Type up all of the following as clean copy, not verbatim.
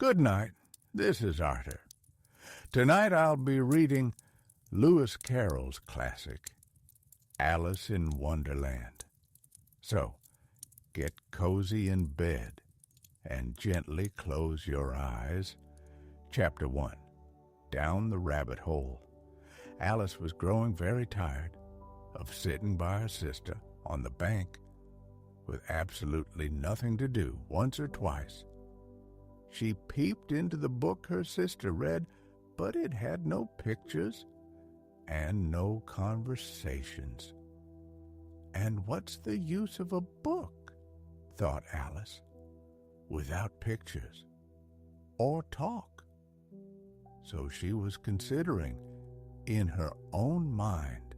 Good night. This is Arthur. Tonight I'll be reading Lewis Carroll's classic, Alice in Wonderland. So, get cozy in bed and gently close your eyes. Chapter 1. Down the Rabbit Hole. Alice was growing very tired of sitting by her sister on the bank with absolutely nothing to do. Once or twice she peeped into the book her sister read, but it had no pictures and no conversations. And what's the use of a book, thought Alice, without pictures or talk? So she was considering in her own mind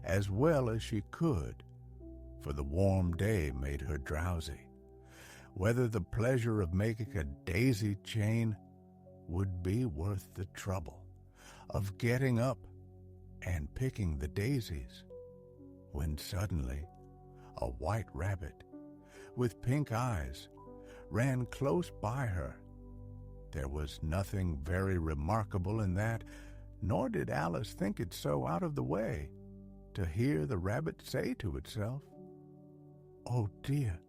as well as she could, for the warm day made her drowsy, whether the pleasure of making a daisy chain would be worth the trouble of getting up and picking the daisies, when suddenly a white rabbit with pink eyes ran close by her. There was nothing very remarkable in that, nor did Alice think it so out of the way to hear the rabbit say to itself, oh dear,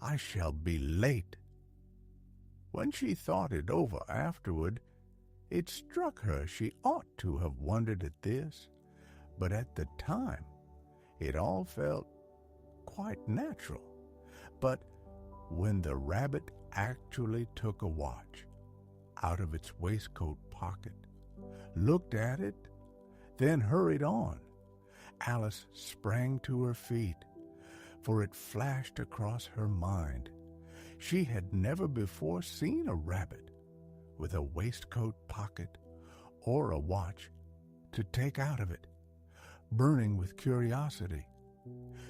I shall be late." When she thought it over afterward, it struck her she ought to have wondered at this, but at the time it all felt quite natural. But when the rabbit actually took a watch out of its waistcoat pocket, looked at it, then hurried on, Alice sprang to her feet, for it flashed across her mind she had never before seen a rabbit with a waistcoat pocket or a watch to take out of it. Burning with curiosity,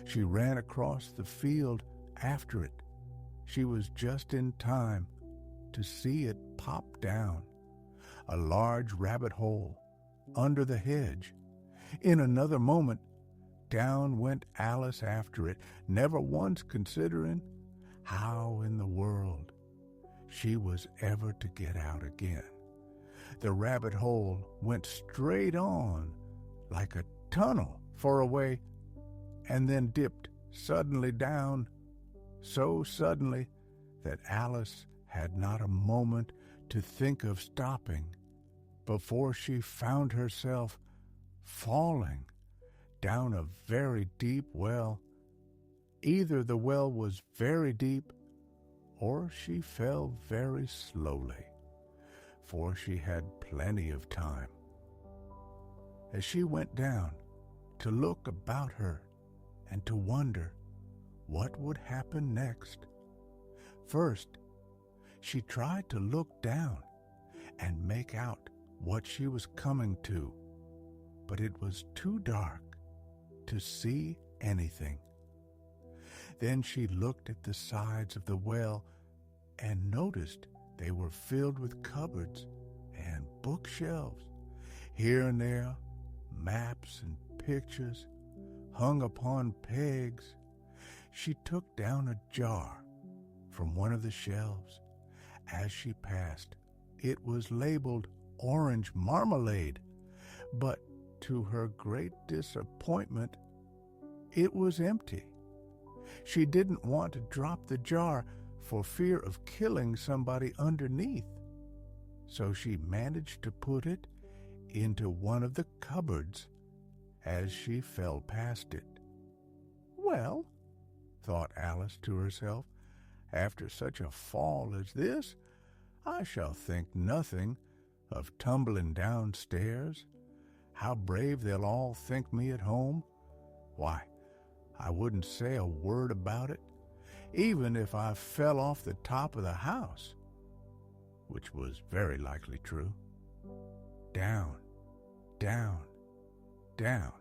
she ran across the field after it. She was just in time to see it pop down a large rabbit hole under the hedge. In another moment, down went Alice after it, never once considering how in the world she was ever to get out again. The rabbit hole went straight on like a tunnel for a way, and then dipped suddenly down, so suddenly that Alice had not a moment to think of stopping before she found herself falling down a very deep well. Either the well was very deep, or she fell very slowly, for she had plenty of time. As she went down to look about her and to wonder what would happen next, first she tried to look down and make out what she was coming to, but it was too dark to see anything. Then she looked at the sides of the well and noticed they were filled with cupboards and bookshelves. Here and there, maps and pictures hung upon pegs. She took down a jar from one of the shelves. As she passed, it was labeled orange marmalade, but to her great disappointment, it was empty. She didn't want to drop the jar for fear of killing somebody underneath, so she managed to put it into one of the cupboards as she fell past it. Well, thought Alice to herself, after such a fall as this, I shall think nothing of tumbling downstairs. How brave they'll all think me at home. Why, I wouldn't say a word about it, even if I fell off the top of the house, which was very likely true. Down, down, down.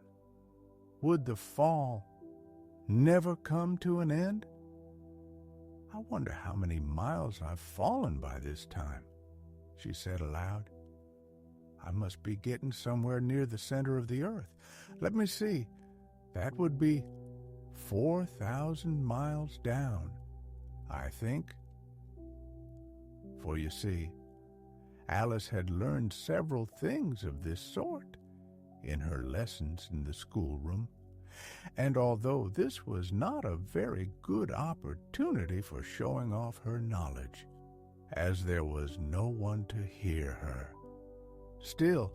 Would the fall never come to an end? I wonder how many miles I've fallen by this time, she said aloud. I must be getting somewhere near the center of the earth. Let me see. That would be 4,000 miles down, I think. for you see, Alice had learned several things of this sort in her lessons in the schoolroom, and although this was not a very good opportunity for showing off her knowledge, as there was no one to hear her, still,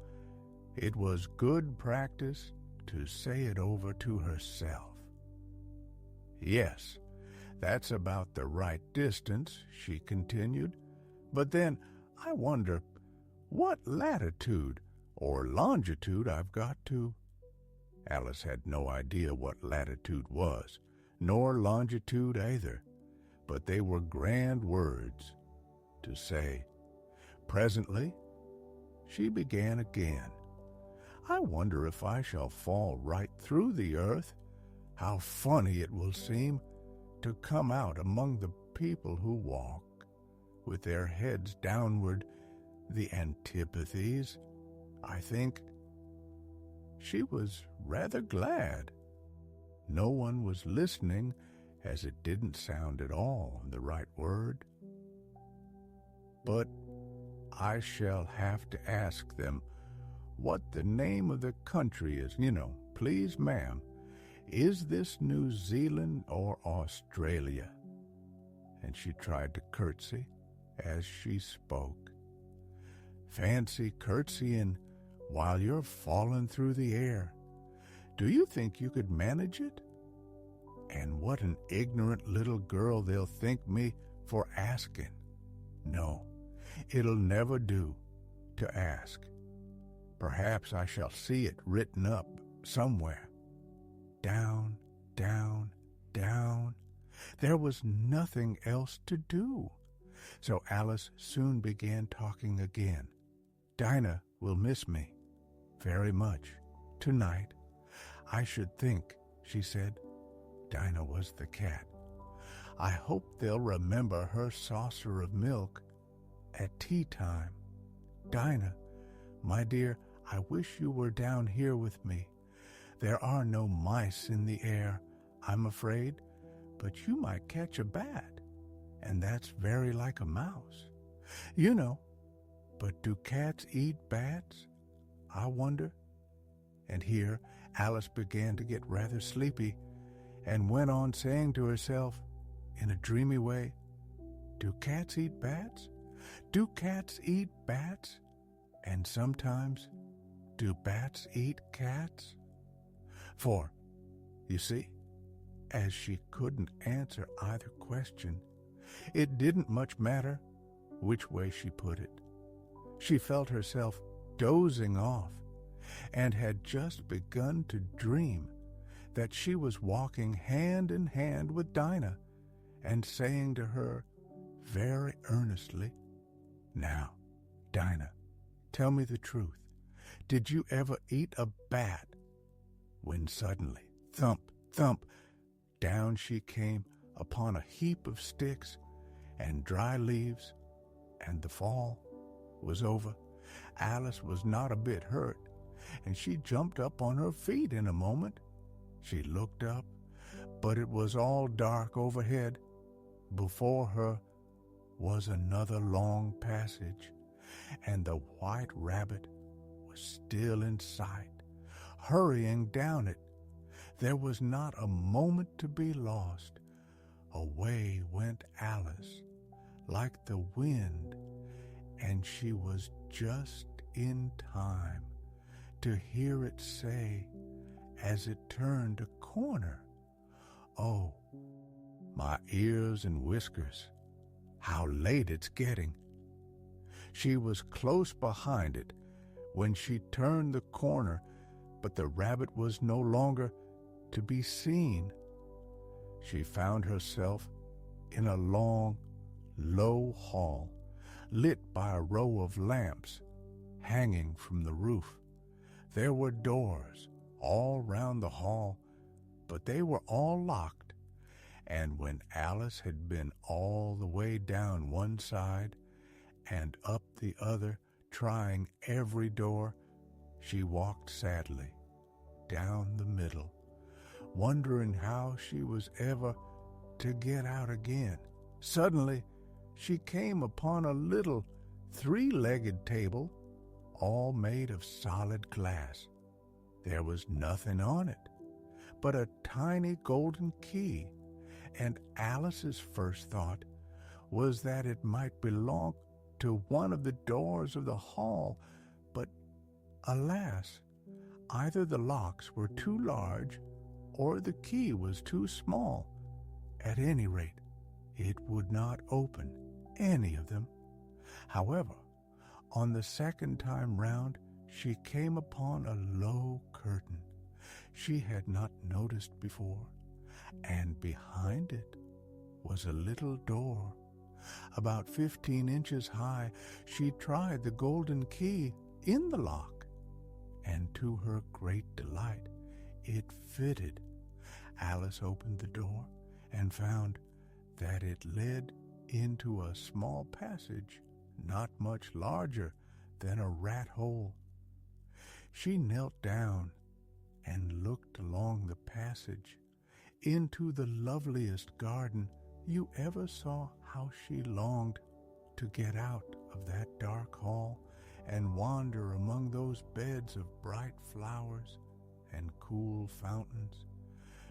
it was good practice to say it over to herself. Yes, that's about the right distance, she continued, but then I wonder what latitude or longitude I've got to. Alice had no idea what latitude was, nor longitude either, but they were grand words to say. Presently, she began again. I wonder if I shall fall right through the earth. How funny it will seem to come out among the people who walk with their heads downward, the antipathies, I think. She was rather glad. No one was listening, as it didn't sound at all the right word. But I shall have to ask them what the name of the country is. Please, ma'am, is this New Zealand or Australia? And she tried to curtsy as she spoke. Fancy curtsying while you're falling through the air. Do you think you could manage it? And what an ignorant little girl they'll think me for asking. No, it'll never do to ask. Perhaps I shall see it written up somewhere. Down, down, down. There was nothing else to do. So Alice soon began talking again. Dinah will miss me very much tonight. I should think, she said. Dinah was the cat. I hope they'll remember her saucer of milk at tea time. Dinah, my dear, I wish you were down here with me. There are no mice in the air, I'm afraid, but you might catch a bat, and that's very like a mouse. But do cats eat bats? I wonder. And here Alice began to get rather sleepy, and went on saying to herself, in a dreamy way, do cats eat bats? Do cats eat bats? And sometimes, do bats eat cats? For, you see, as she couldn't answer either question, it didn't much matter which way she put it. She felt herself dozing off, and had just begun to dream that she was walking hand in hand with Dinah, and saying to her very earnestly, Now, Dinah, tell me the truth. Did you ever eat a bat? When suddenly, thump, thump, down she came upon a heap of sticks and dry leaves, and the fall was over. Alice was not a bit hurt, and she jumped up on her feet in a moment. She looked up, but it was all dark overhead. Before her was another long passage, and the white rabbit was still in sight, hurrying down it. There was not a moment to be lost. Away went Alice, like the wind, and she was just in time to hear it say, as it turned a corner, Oh, my ears and whiskers, how late it's getting. She was close behind it when she turned the corner, but the rabbit was no longer to be seen. She found herself in a long, low hall, lit by a row of lamps hanging from the roof. There were doors all round the hall, but they were all locked, and when Alice had been all the way down one side and up the other, trying every door, she walked sadly down the middle, wondering how she was ever to get out again. Suddenly, she came upon a little three-legged table, all made of solid glass. There was nothing on it but a tiny golden key, and Alice's first thought was that it might belong to one of the doors of the hall, but alas, either the locks were too large or the key was too small. At any rate, it would not open any of them. However, on the second time round, she came upon a low curtain she had not noticed before, and behind it was a little door. About 15 inches high, she tried the golden key in the lock, and to her great delight, it fitted. Alice opened the door and found that it led into a small passage not much larger than a rat hole. She knelt down and looked along the passage into the loveliest garden you ever saw. How she longed to get out of that dark hall and wander among those beds of bright flowers and cool fountains,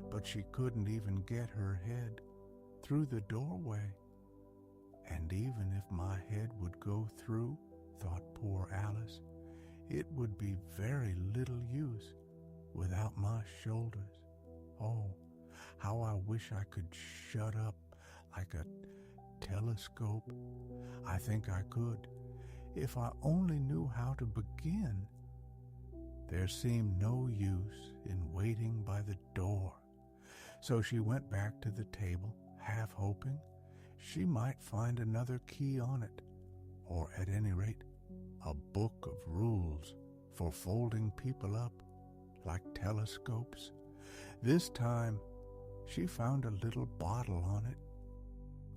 but she couldn't even get her head through the doorway. And even if my head would go through, thought poor Alice, it would be very little use without my shoulders. Oh, how I wish I could shut up like a telescope. I think I could, if I only knew how to begin. There seemed no use in waiting by the door, so she went back to the table, half hoping she might find another key on it, or at any rate, a book of rules for folding people up like telescopes. This time, she found a little bottle on it,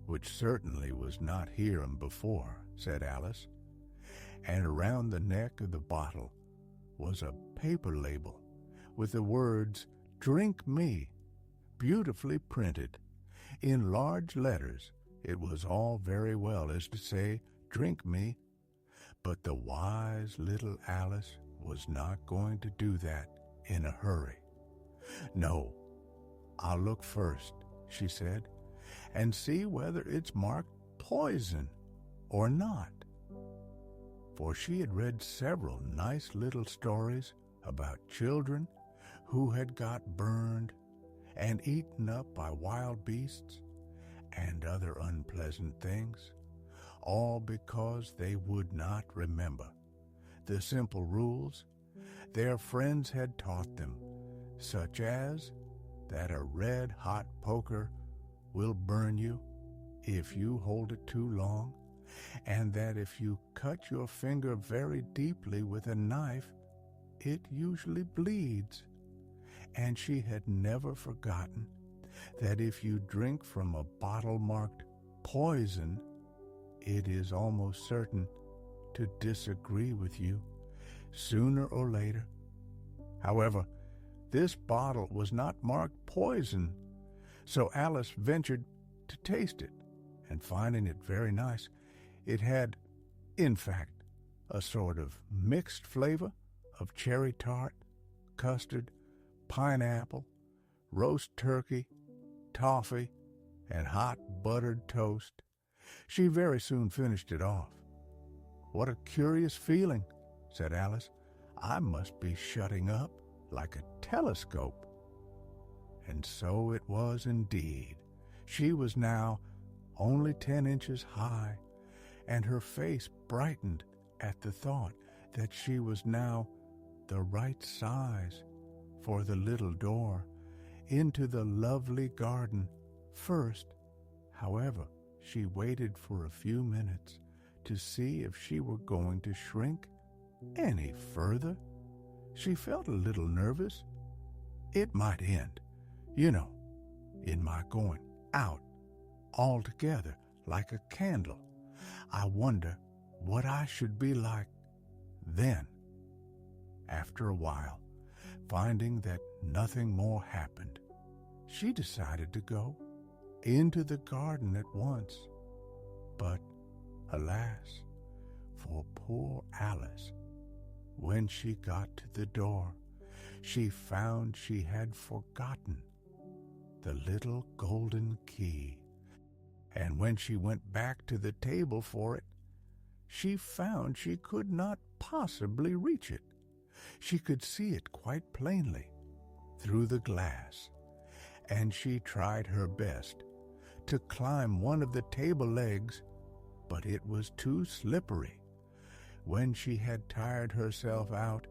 which certainly was not hereinbefore, said Alice, and around the neck of the bottle was a paper label with the words, "Drink me," beautifully printed. In large letters, it was all very well as to say, "Drink me," but the wise little Alice was not going to do that in a hurry. "No, I'll look first," she said, "and see whether it's marked poison or not." For she had read several nice little stories about children who had got burned and eaten up by wild beasts and other unpleasant things, all because they would not remember the simple rules their friends had taught them, such as that a red-hot poker will burn you if you hold it too long, and that if you cut your finger very deeply with a knife, it usually bleeds. And she had never forgotten that if you drink from a bottle marked poison, it is almost certain to disagree with you sooner or later. However, this bottle was not marked poison, so Alice ventured to taste it, and finding it very nice, it had, in fact, a sort of mixed flavor of cherry tart, custard, pineapple, roast turkey, toffee, and hot buttered toast. She very soon finished it off. "What a curious feeling," said Alice. "I must be shutting up like a telescope." And so it was indeed. She was now only 10 inches high, and her face brightened at the thought that she was now the right size for the little door into the lovely garden. First, however, she waited for a few minutes to see if she were going to shrink any further. She felt a little nervous. It might end, in my going out altogether like a candle. I wonder what I should be like then. After a while, finding that nothing more happened, she decided to go into the garden at once. But, alas, for poor Alice, when she got to the door, she found she had forgotten the little golden key. And when she went back to the table for it, she found she could not possibly reach it. She could see it quite plainly through the glass, and she tried her best to climb one of the table legs, but it was too slippery. When she had tired herself out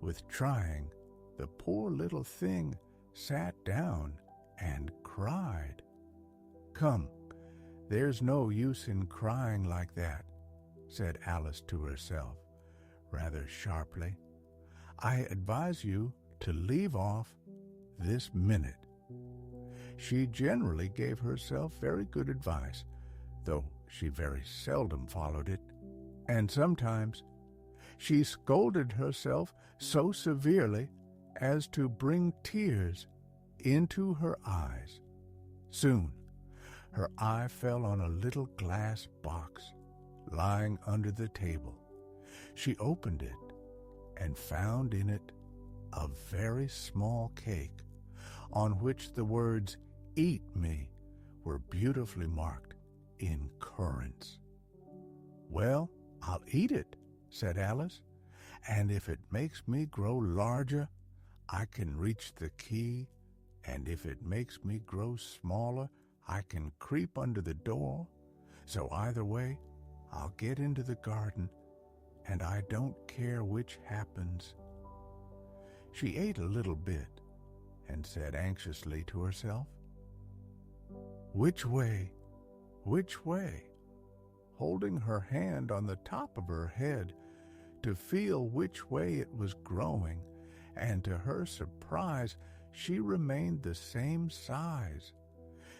with trying, the poor little thing sat down and cried. "Come, there's no use in crying like that," said Alice to herself, rather sharply. "I advise you to leave off this minute." She generally gave herself very good advice, though she very seldom followed it, and sometimes she scolded herself so severely as to bring tears into her eyes. Soon her eye fell on a little glass box lying under the table. She opened it and found in it a very small cake on which the words "Eat me" were beautifully marked in currants. "Well, I'll eat it," said Alice, "and if it makes me grow larger, I can reach the key, and if it makes me grow smaller, I can creep under the door. So either way, I'll get into the garden, and I don't care which happens." She ate a little bit and said anxiously to herself, "Which way? Which way?" holding her hand on the top of her head to feel which way it was growing, and to her surprise, she remained the same size.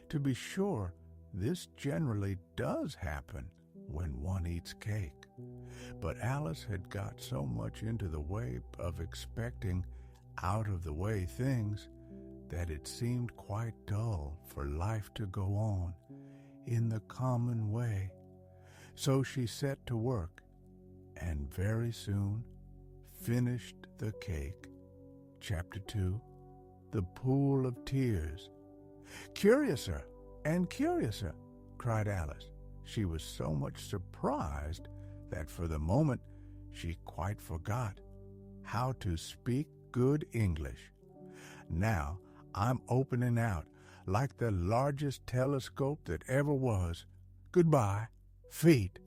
To be sure, this generally does happen when one eats cake, but Alice had got so much into the way of expecting out-of-the-way things that it seemed quite dull for life to go on in the common way. So she set to work, and very soon finished the cake. Chapter 2, The Pool of Tears. "Curiouser and curiouser," cried Alice. She was so much surprised that for the moment she quite forgot how to speak good English. "Now I'm opening out like the largest telescope that ever was. Goodbye, feet."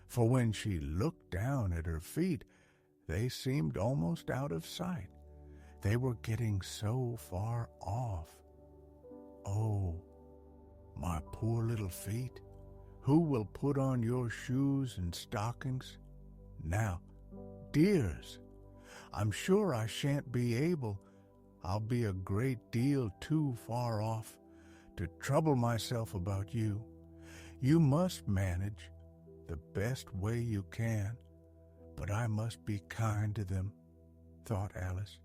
For when she looked down at her feet, they seemed almost out of sight. They were getting so far off. "Oh, my poor little feet, who will put on your shoes and stockings? Now, dears, I'm sure I shan't be able. I'll be a great deal too far off to trouble myself about you. You must manage the best way you can, but I must be kind to them," thought Alice.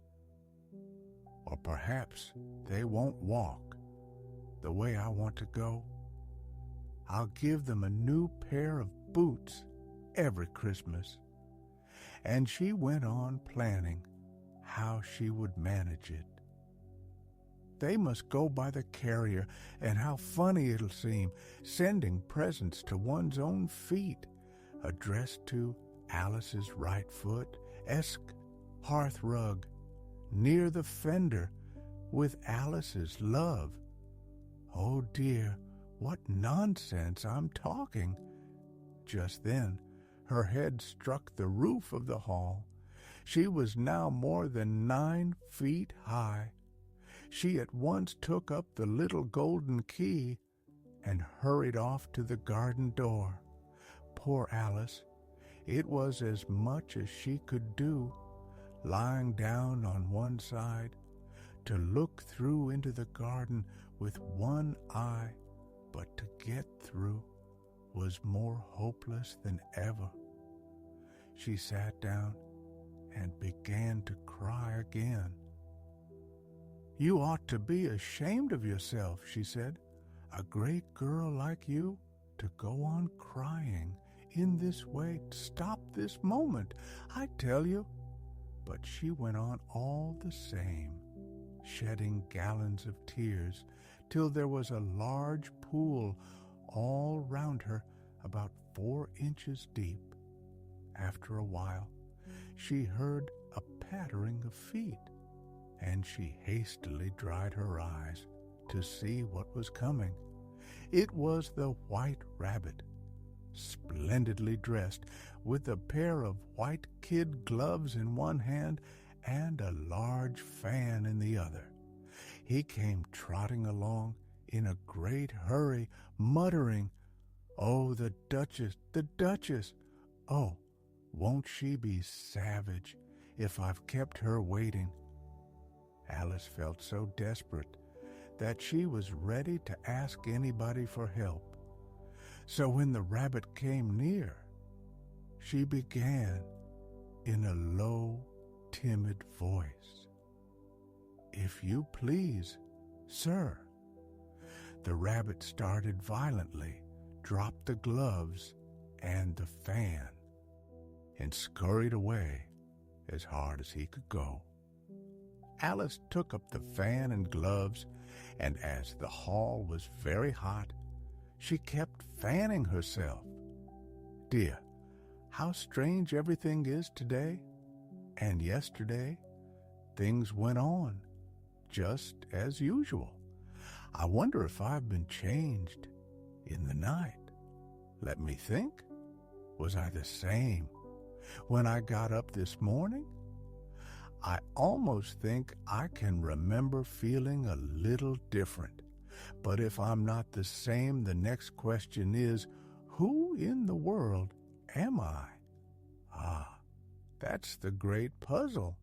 "Or perhaps they won't walk the way I want to go. I'll give them a new pair of boots every Christmas." And she went on planning how she would manage it. They must go by the carrier, and how funny it'll seem, sending presents to one's own feet, addressed to Alice's right foot, Esk hearth rug, near the fender, with Alice's love. Oh dear, what nonsense I'm talking. Just then, her head struck the roof of the hall. She was now more than 9 feet high. She at once took up the little golden key and hurried off to the garden door. Poor Alice! It was as much as she could do, lying down on one side, to look through into the garden with one eye, but to get through was more hopeless than ever. She sat down and began to cry again. "You ought to be ashamed of yourself," she said. "A great girl like you to go on crying in this way, stop this moment, I tell you. But she went on all the same, shedding gallons of tears, till there was a large pool all round her, about 4 inches deep. After a while, she heard a pattering of feet, and she hastily dried her eyes to see what was coming. It was the White Rabbit, splendidly dressed, with a pair of white kid gloves in one hand and a large fan in the other. He came trotting along in a great hurry, muttering, "Oh, the Duchess, the Duchess! Oh, won't she be savage if I've kept her waiting?" Alice felt so desperate that she was ready to ask anybody for help. So when the rabbit came near, she began in a low, timid voice, "If you please, sir." The rabbit started violently, dropped the gloves and the fan, and scurried away as hard as he could go. Alice took up the fan and gloves, and as the hall was very hot, she kept fanning herself. Dear, how strange everything is today. And yesterday, things went on just as usual. I wonder if I've been changed in the night. Let me think. Was I the same when I got up this morning? I almost think I can remember feeling a little different. But if I'm not the same, the next question is, who in the world am I? Ah, that's the great puzzle.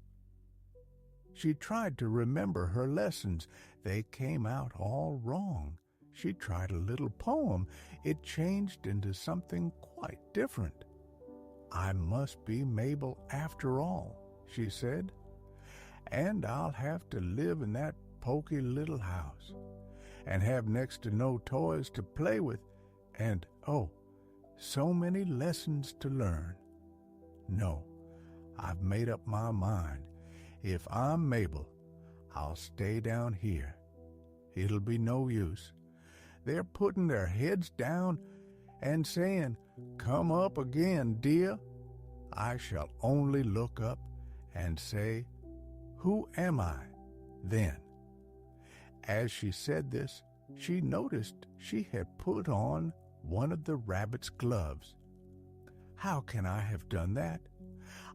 She tried to remember her lessons. They came out all wrong. She tried a little poem. It changed into something quite different. I must be Mabel after all, she said, and I'll have to live in that poky little house and have next to no toys to play with and, oh, so many lessons to learn. No, I've made up my mind. If I'm Mabel, I'll stay down here. It'll be no use. They're putting their heads down and saying, "Come up again, dear." I shall only look up and say, "Who am I?" then. As she said this, she noticed she had put on one of the rabbit's gloves. How can I have done that?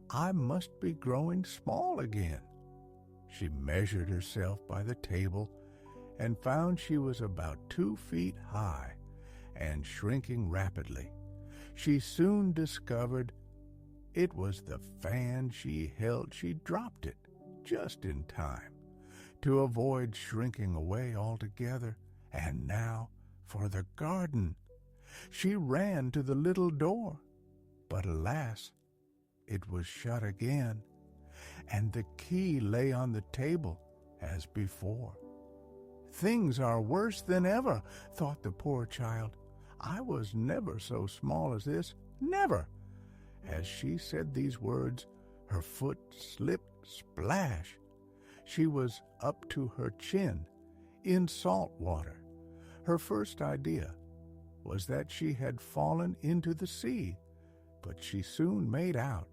I must be growing small again. She measured herself by the table and found she was about 2 feet high and shrinking rapidly. She soon discovered it was the fan she held. She dropped it just in time to avoid shrinking away altogether. And now for the garden. She ran to the little door, but alas, it was shut again, and the key lay on the table as before. Things are worse than ever, thought the poor child. I was never so small as this, never. As she said these words, her foot slipped splash. She was up to her chin in salt water. Her first idea was that she had fallen into the sea, but she soon made out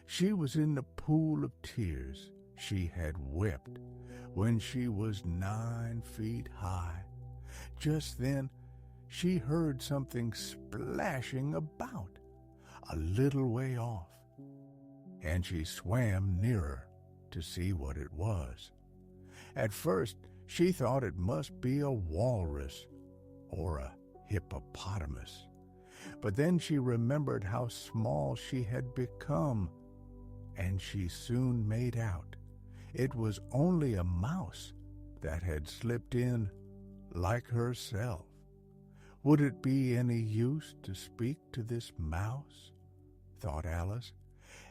she was in the pool of tears she had wept when she was 9 feet high. Just then she heard something splashing about a little way off, and she swam nearer to see what it was. At first she thought it must be a walrus or a hippopotamus, but then she remembered how small she had become, and she soon made out it was only a mouse that had slipped in like herself. Would it be any use to speak to this mouse? Thought Alice.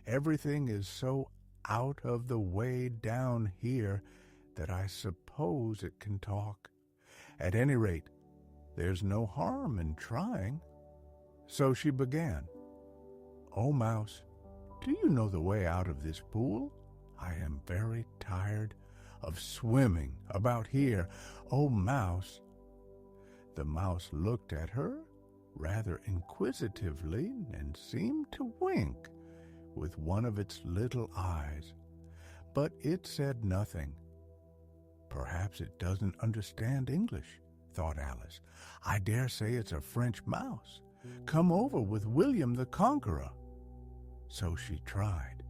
Everything is so out of the way down here that I suppose it can talk. At any rate, there's no harm in trying. So she began. "Oh, Mouse, do you know the way out of this pool? I am very tired of swimming about here. Oh, Mouse." The mouse looked at her rather inquisitively and seemed to wink with one of its little eyes, but it said nothing. "Perhaps it doesn't understand English," thought Alice. "I dare say it's a French mouse, come over with William the Conqueror." So she tried.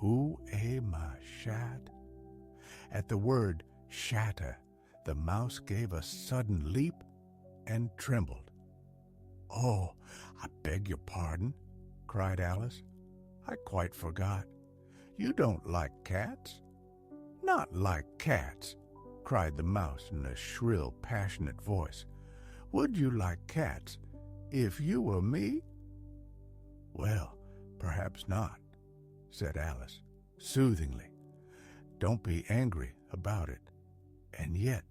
"Ooh, ma chat." At the word shatter, the mouse gave a sudden leap and trembled. "Oh, I beg your pardon," cried Alice. "I quite forgot. You don't like cats?" "Not like cats," cried the mouse in a shrill, passionate voice. "Would you like cats if you were me?" "Well, perhaps not," said Alice, soothingly. "Don't be angry about it. And yet,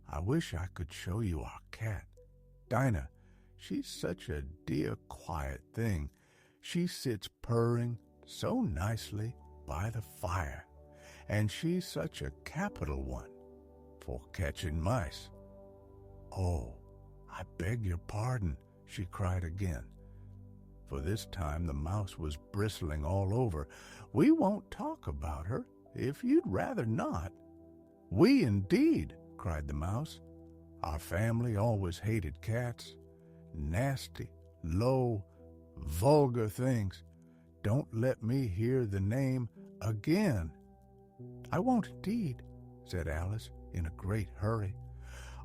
I wish I could show you our cat. Dinah, she's such a dear, quiet thing. She sits purring so nicely by the fire, and she's such a capital one for catching mice." "Oh, I beg your pardon," she cried again, for this time the mouse was bristling all over. "We won't talk about her, if you'd rather not." "We indeed," cried the mouse. "Our family always hated cats. Nasty, low, vulgar things. Don't let me hear the name again." "I won't indeed," said Alice in a great hurry.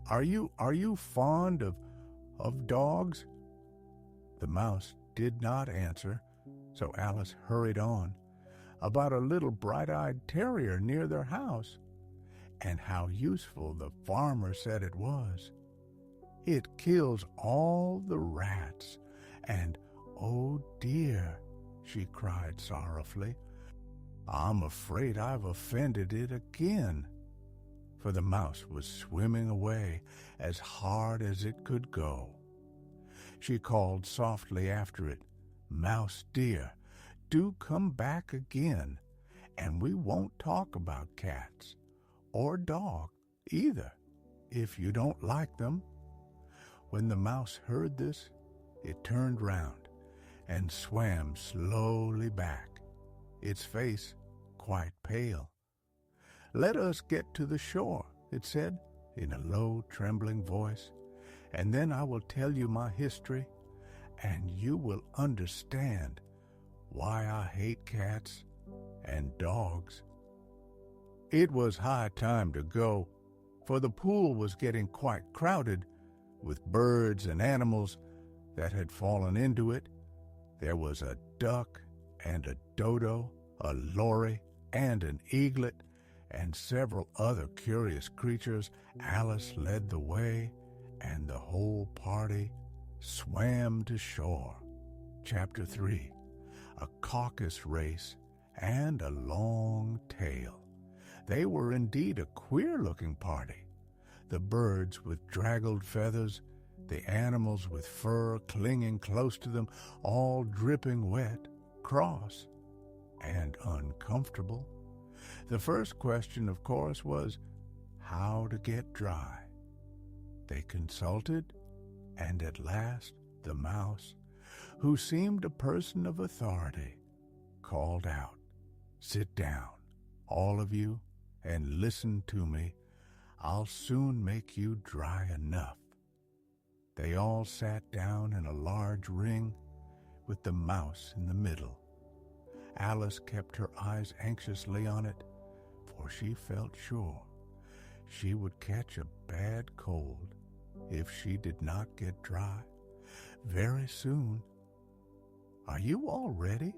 Are you fond of dogs?" The mouse did not answer, so Alice hurried on about a little bright-eyed terrier near their house, and how useful the farmer said it was. "It kills all the rats, and oh dear," she cried sorrowfully, "I'm afraid I've offended it again." For the mouse was swimming away as hard as it could go. She called softly after it, "Mouse dear, do come back again, and we won't talk about cats, or dog either, if you don't like them." When the mouse heard this, it turned round and swam slowly back, its face quite pale. "Let us get to the shore," it said in a low, trembling voice, "and then I will tell you my history, and you will understand why I hate cats and dogs." It was high time to go, for the pool was getting quite crowded with birds and animals that had fallen into it. There was a duck and a dodo, a lory and an eaglet, and several other curious creatures. Alice led the way, and the whole party swam to shore. Chapter 3. A Caucus Race and a Long Tail. They were indeed a queer-looking party. The birds with draggled feathers, the animals with fur clinging close to them, all dripping wet, cross, and uncomfortable. The first question, of course, was how to get dry. They consulted, and at last the mouse, who seemed a person of authority, called out, "Sit down, all of you, and listen to me. I'll soon make you dry enough." They all sat down in a large ring with the mouse in the middle. Alice kept her eyes anxiously on it, for she felt sure she would catch a bad cold if she did not get dry very soon. "Are you all ready?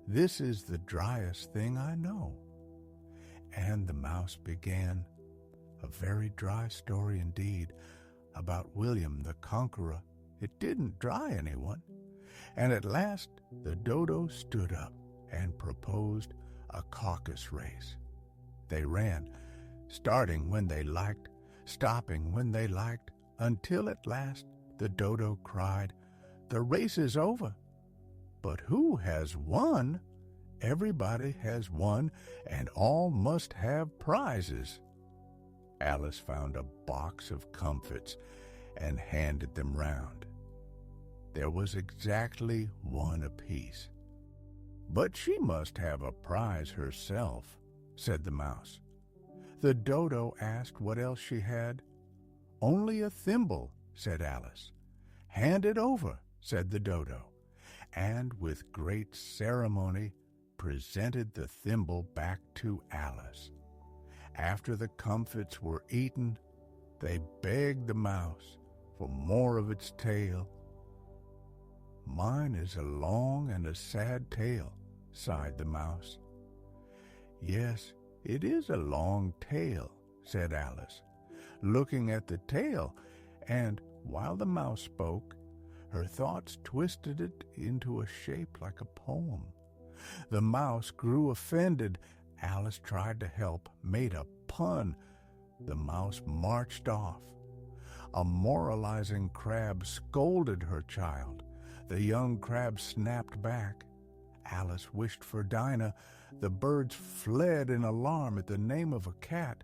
This is the driest thing I know." And the mouse began a very dry story indeed about William the Conqueror. It didn't dry anyone, and at last the dodo stood up and proposed a caucus race. They ran, starting when they liked, stopping when they liked, until at last the dodo cried, "The race is over. But who has won? Everybody has won, and all must have prizes." Alice found a box of comfits and handed them round. There was exactly one apiece. "But she must have a prize herself," said the mouse. The dodo asked what else she had. "Only a thimble," said Alice. "Hand it over," said the dodo, and with great ceremony presented the thimble back to Alice. After the comfits were eaten, they begged the mouse for more of its tail. "Mine is a long and a sad tale," sighed the mouse. "Yes, it is a long tail," said Alice, looking at the tail, and while the mouse spoke, her thoughts twisted it into a shape like a poem. The mouse grew offended. Alice tried to help, made a pun. The mouse marched off. A moralizing crab scolded her child. The young crab snapped back. Alice wished for Dinah. The birds fled in alarm at the name of a cat,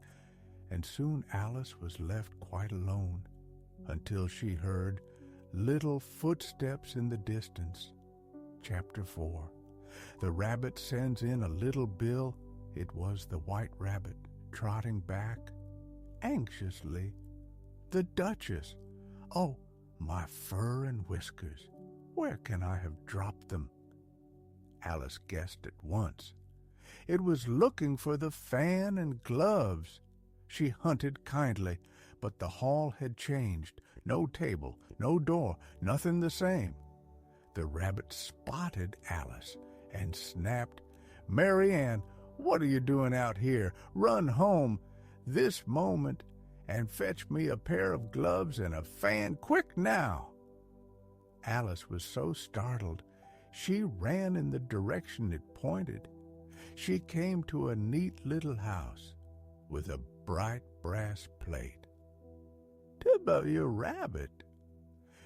and soon Alice was left quite alone until she heard little footsteps in the distance. Chapter 4. The rabbit sends in a little bill. It was the white rabbit trotting back anxiously. "The Duchess! Oh, my fur and whiskers! Where can I have dropped them?" Alice guessed at once. It was looking for the fan and gloves. She hunted kindly, but the hall had changed. No table, no door, nothing the same. The rabbit spotted Alice and snapped, "Mary Ann, what are you doing out here? Run home this moment and fetch me a pair of gloves and a fan, quick now!" Alice was so startled, she ran in the direction it pointed. She came to a neat little house with a bright brass plate. "Tibba, you rabbit!"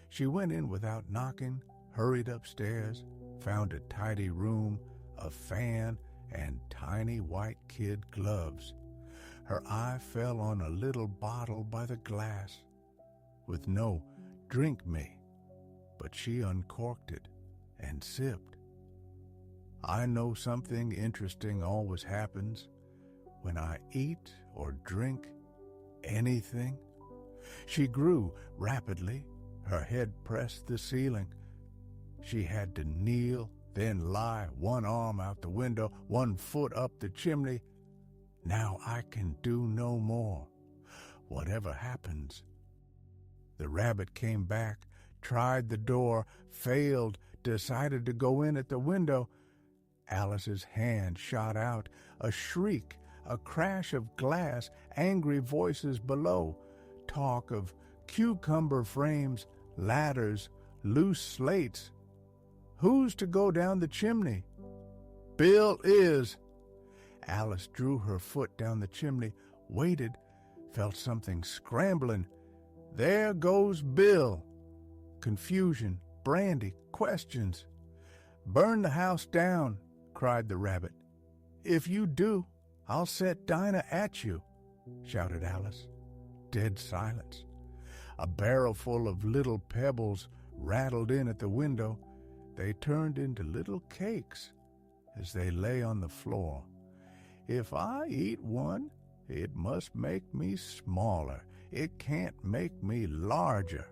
She went in without knocking, hurried upstairs, found a tidy room, a fan, and tiny white kid gloves. Her eye fell on a little bottle by the glass with no "Drink me," but she uncorked it and sipped. I know something interesting always happens when I eat or drink anything. She grew rapidly. Her head pressed the ceiling. She had to kneel, then lie, one arm out the window, one foot up the chimney. Now I can do no more. Whatever happens. The rabbit came back, tried the door, failed, decided to go in at the window. Alice's hand shot out, a shriek, a crash of glass, angry voices below, talk of cucumber frames, ladders, loose slates. Who's to go down the chimney? Bill is. Alice drew her foot down the chimney, waited, felt something scrambling. There goes Bill. Confusion, brandy, questions. Burn the house down, cried the rabbit. If you do, I'll set Dinah at you, shouted Alice. Dead silence. A barrelful of little pebbles rattled in at the window. They turned into little cakes as they lay on the floor. If I eat one, it must make me smaller. It can't make me larger.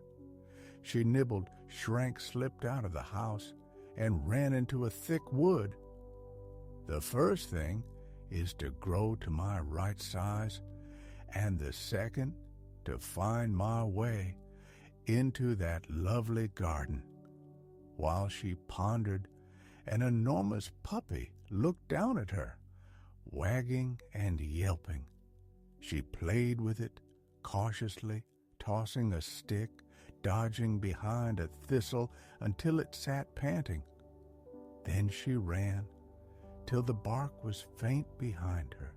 She nibbled, shrank, slipped out of the house, and ran into a thick wood. The first thing is to grow to my right size, and the second, to find my way into that lovely garden. While she pondered, an enormous puppy looked down at her, wagging and yelping. She played with it, cautiously, tossing a stick, dodging behind a thistle until it sat panting. Then she ran, till the bark was faint behind her.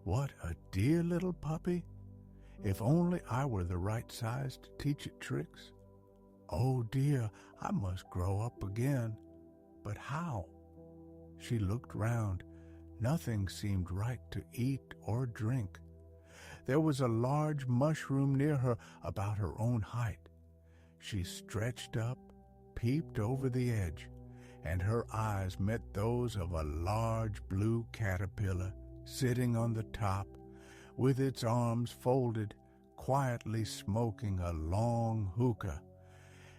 What a dear little puppy! If only I were the right size to teach it tricks. Oh dear, I must grow up again. But how? She looked round. Nothing seemed right to eat or drink. There was a large mushroom near her about her own height. She stretched up, peeped over the edge, and her eyes met those of a large blue caterpillar sitting on the top, with its arms folded, quietly smoking a long hookah,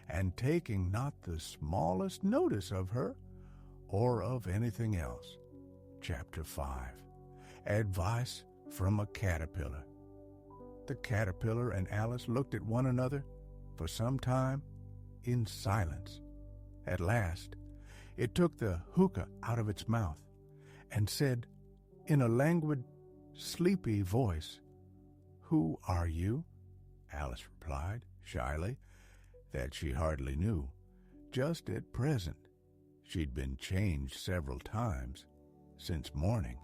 and taking not the smallest notice of her or of anything else. Chapter 5. Advice from a Caterpillar. The caterpillar and Alice looked at one another for some time in silence. At last, it took the hookah out of its mouth and said in a languid, sleepy voice, "Who are you?" Alice replied, shyly, that she hardly knew. Just at present, she'd been changed several times since morning.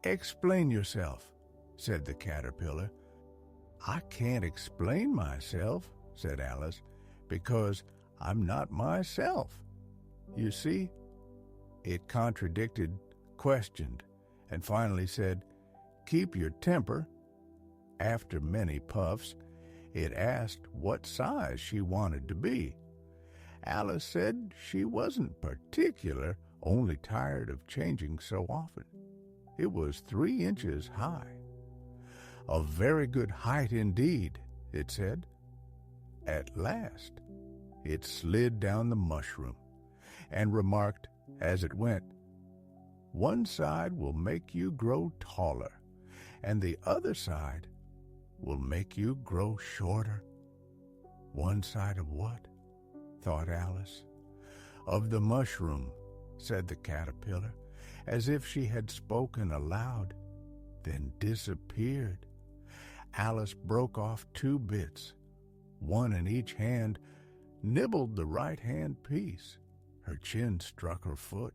"Explain yourself," said the caterpillar. "I can't explain myself," said Alice, "because I'm not myself. You see?" It contradicted, questioned, and finally said, "Keep your temper." After many puffs, it asked what size she wanted to be. Alice said she wasn't particular, only tired of changing so often. It was 3 inches high. "A very good height indeed," it said. At last, it slid down the mushroom and remarked as it went, "One side will make you grow taller, and the other side will make you grow shorter." "One side of what?" thought Alice. "Of the mushroom," said the caterpillar, as if she had spoken aloud, then disappeared. Alice broke off 2 bits, one in each hand, nibbled the right-hand piece. Her chin struck her foot.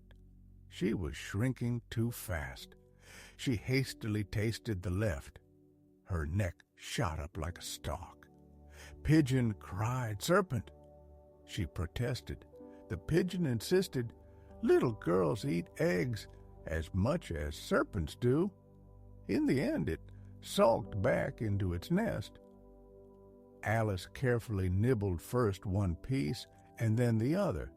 She was shrinking too fast. She hastily tasted the left. Her neck shot up like a stalk. Pigeon cried, "Serpent!" She protested. The pigeon insisted, "Little girls eat eggs as much as serpents do." In the end, it sulked back into its nest. Alice carefully nibbled first one piece and then the other,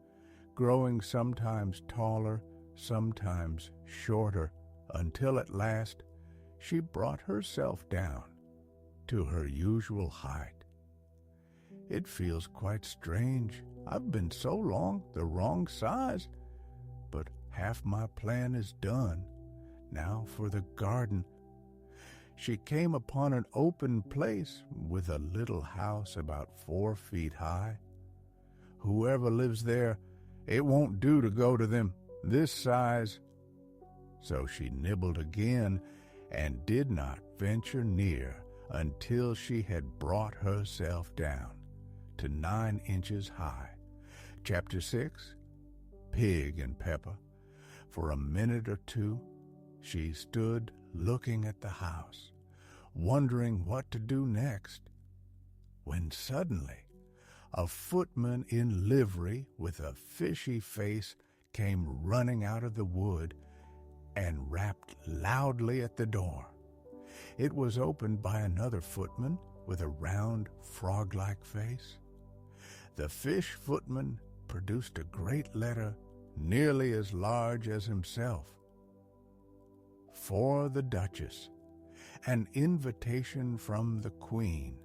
growing sometimes taller, sometimes shorter, until at last she brought herself down to her usual height. "It feels quite strange. I've been so long the wrong size, but half my plan is done. Now for the garden." She came upon an open place with a little house about 4 feet high. "Whoever lives there, it won't do to go to them this size." So she nibbled again and did not venture near until she had brought herself down to 9 inches high. Chapter 6. Pig and Peppa. For a minute or two, she stood looking at the house, wondering what to do next, when suddenly a footman in livery with a fishy face came running out of the wood and rapped loudly at the door. It was opened by another footman with a round, frog-like face. The fish footman produced a great letter nearly as large as himself. "For the Duchess, an invitation from the Queen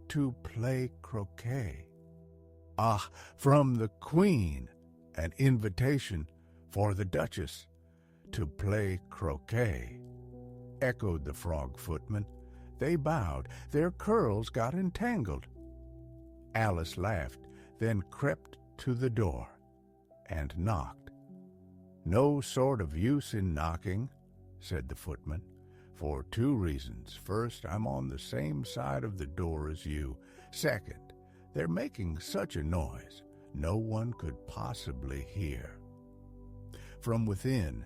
to play croquet." "Ah, from the Queen, an invitation for the Duchess to play croquet," echoed the frog footman. They bowed. Their curls got entangled. Alice laughed, then crept to the door and knocked. "No sort of use in knocking," said the footman, "for 2 reasons. First, I'm on the same side of the door as you. Second, they're making such a noise, no one could possibly hear." From within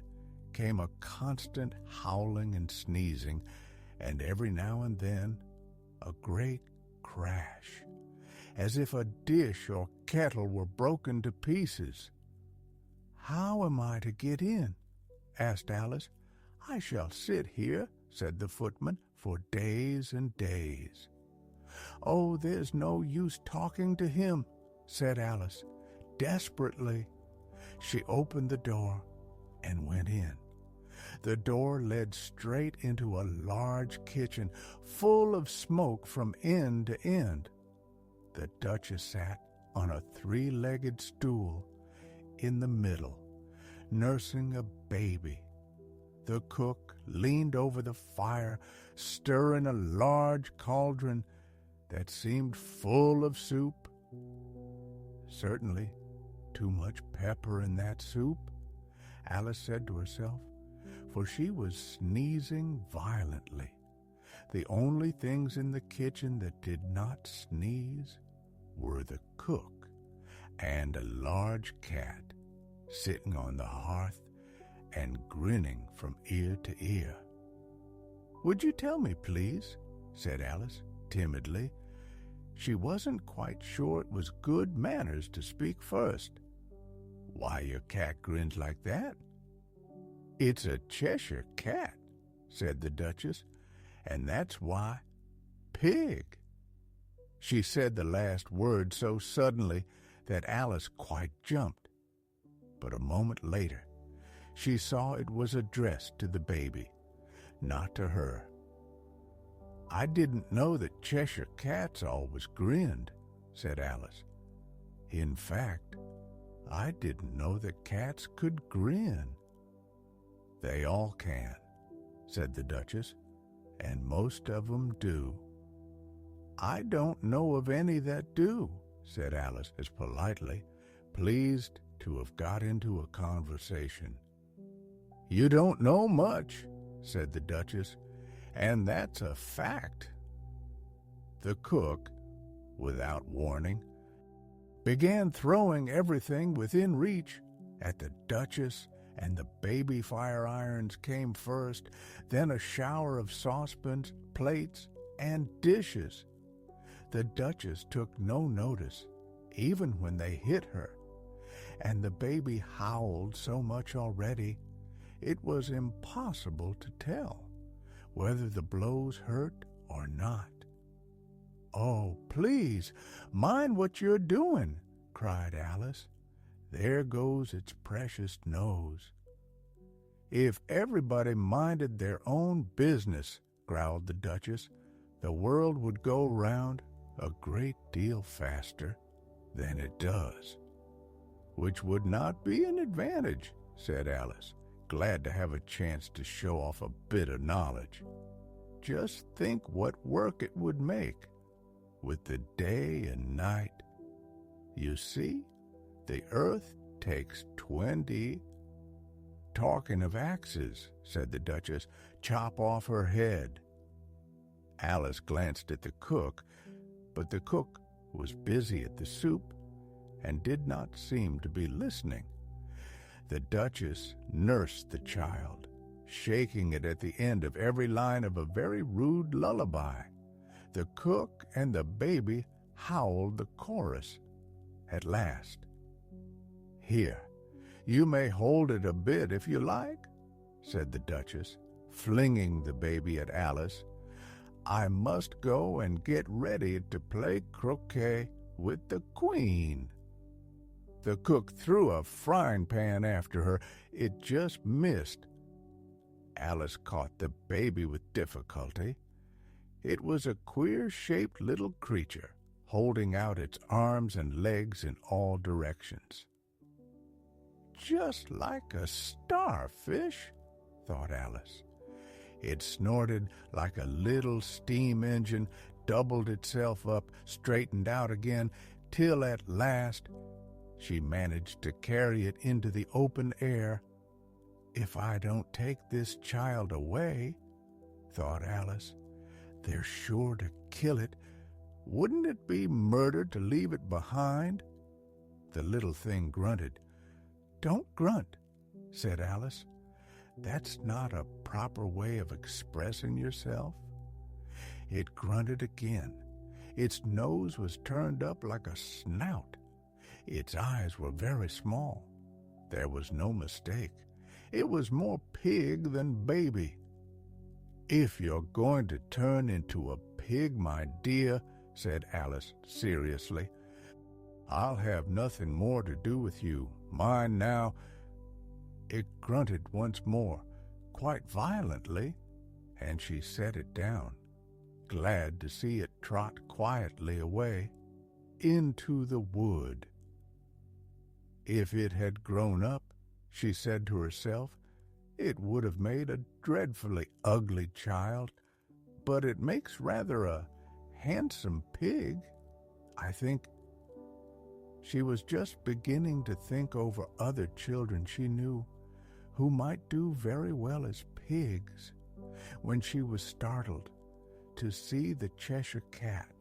came a constant howling and sneezing, and every now and then a great crash, as if a dish or kettle were broken to pieces. "How am I to get in?" asked Alice. "I shall sit here," said the footman, "for days and days." "Oh, there's no use talking to him," said Alice, desperately. She opened the door and went in. The door led straight into a large kitchen, full of smoke from end to end. The Duchess sat on a three-legged stool in the middle, nursing a baby. The cook leaned over the fire, stirring a large cauldron that seemed full of soup. "Certainly too much pepper in that soup," Alice said to herself, for she was sneezing violently. The only things in the kitchen that did not sneeze were the cook and a large cat sitting on the hearth and grinning from ear to ear. "Would you tell me, please?" said Alice, timidly. She wasn't quite sure it was good manners to speak first. "Why your cat grins like that?" "It's a Cheshire cat," said the Duchess, "and that's why pig." She said the last word so suddenly that Alice quite jumped. But a moment later, she saw it was addressed to the baby, not to her. "I didn't know that Cheshire cats always grinned," said Alice. "In fact, I didn't know that cats could grin." "They all can," said the Duchess, "and most of them do." "I don't know of any that do," said Alice as politely, pleased to have got into a conversation. "You don't know much," said the Duchess, "and that's a fact." The cook, without warning, began throwing everything within reach at the Duchess, and the baby fire irons came first, then a shower of saucepans, plates, and dishes. The Duchess took no notice, even when they hit her, and the baby howled so much already it was impossible to tell whether the blows hurt or not. "Oh, please, mind what you're doing," cried Alice. "There goes its precious nose." "If everybody minded their own business," growled the Duchess, "the world would go round a great deal faster than it does." "Which would not be an advantage," said Alice, glad to have a chance to show off a bit of knowledge. "Just think what work it would make, with the day and night. You see, the earth takes 20... "Talking of axes," said the Duchess, "chop off her head." Alice glanced at the cook, but the cook was busy at the soup and did not seem to be listening. The Duchess nursed the child, shaking it at the end of every line of a very rude lullaby. The cook and the baby howled the chorus. At last, "Here, you may hold it a bit if you like," said the Duchess, flinging the baby at Alice. "I must go and get ready to play croquet with the Queen." The cook threw a frying pan after her. It just missed. Alice caught the baby with difficulty. It was a queer-shaped little creature, holding out its arms and legs in all directions. "Just like a starfish," thought Alice. It snorted like a little steam engine, doubled itself up, straightened out again, till at last she managed to carry it into the open air. "If I don't take this child away," thought Alice, "they're sure to kill it. Wouldn't it be murder to leave it behind?" The little thing grunted. "Don't grunt," said Alice. "That's not a proper way of expressing yourself." It grunted again. Its nose was turned up like a snout. Its eyes were very small. There was no mistake. It was more pig than baby. "If you're going to turn into a pig, my dear," said Alice seriously, "I'll have nothing more to do with you. Mind now." It grunted once more, quite violently, and she set it down, glad to see it trot quietly away into the wood. If it had grown up, she said to herself, it would have made a dreadfully ugly child, but it makes rather a handsome pig, I think. She was just beginning to think over other children she knew who might do very well as pigs when she was startled to see the Cheshire Cat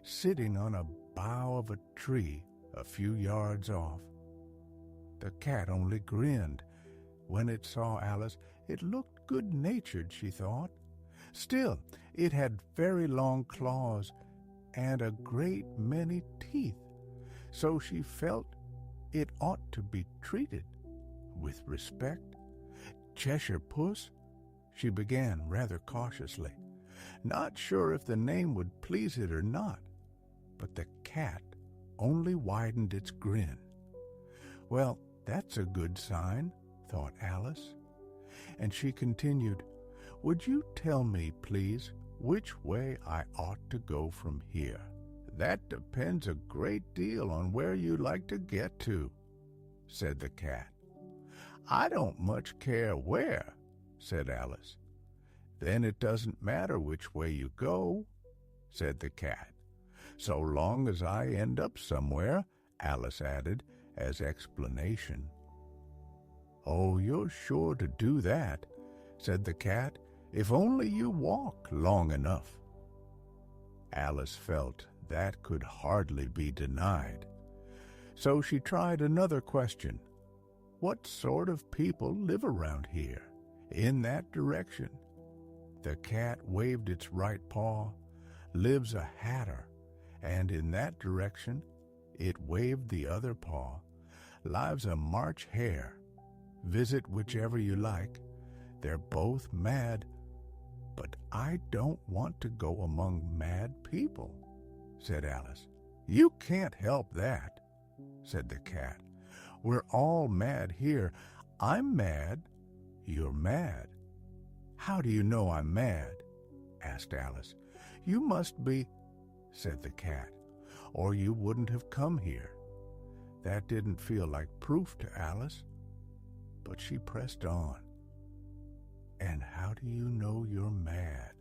sitting on a bough of a tree a few yards off. The cat only grinned when it saw Alice. It looked good-natured, she thought. Still, it had very long claws and a great many teeth, so she felt it ought to be treated with respect. "Cheshire Puss," she began rather cautiously, not sure if the name would please it or not, but the cat only widened its grin. "Well, that's a good sign," thought Alice, and she continued, "Would you tell me, please, which way I ought to go from here? That depends a great deal on where you like to get to," said the cat. "I don't much care where," said Alice. "Then it doesn't matter which way you go," said the cat. "So long as I end up somewhere," Alice added as explanation. "Oh, you're sure to do that," said the cat, "if only you walk long enough." Alice felt that could hardly be denied, so she tried another question. "What sort of people live around here, in that direction?" The cat waved its right paw. "Lives a hatter, and in that direction," it waved the other paw, "lives a March hare. Visit whichever you like. They're both mad, but I don't want to go among mad people," said Alice. "You can't help that," said the cat. "We're all mad here. I'm mad. You're mad." "How do you know I'm mad?" asked Alice. "You must be," said the cat, "or you wouldn't have come here." That didn't feel like proof to Alice, but she pressed on. "And how do you know you're mad?"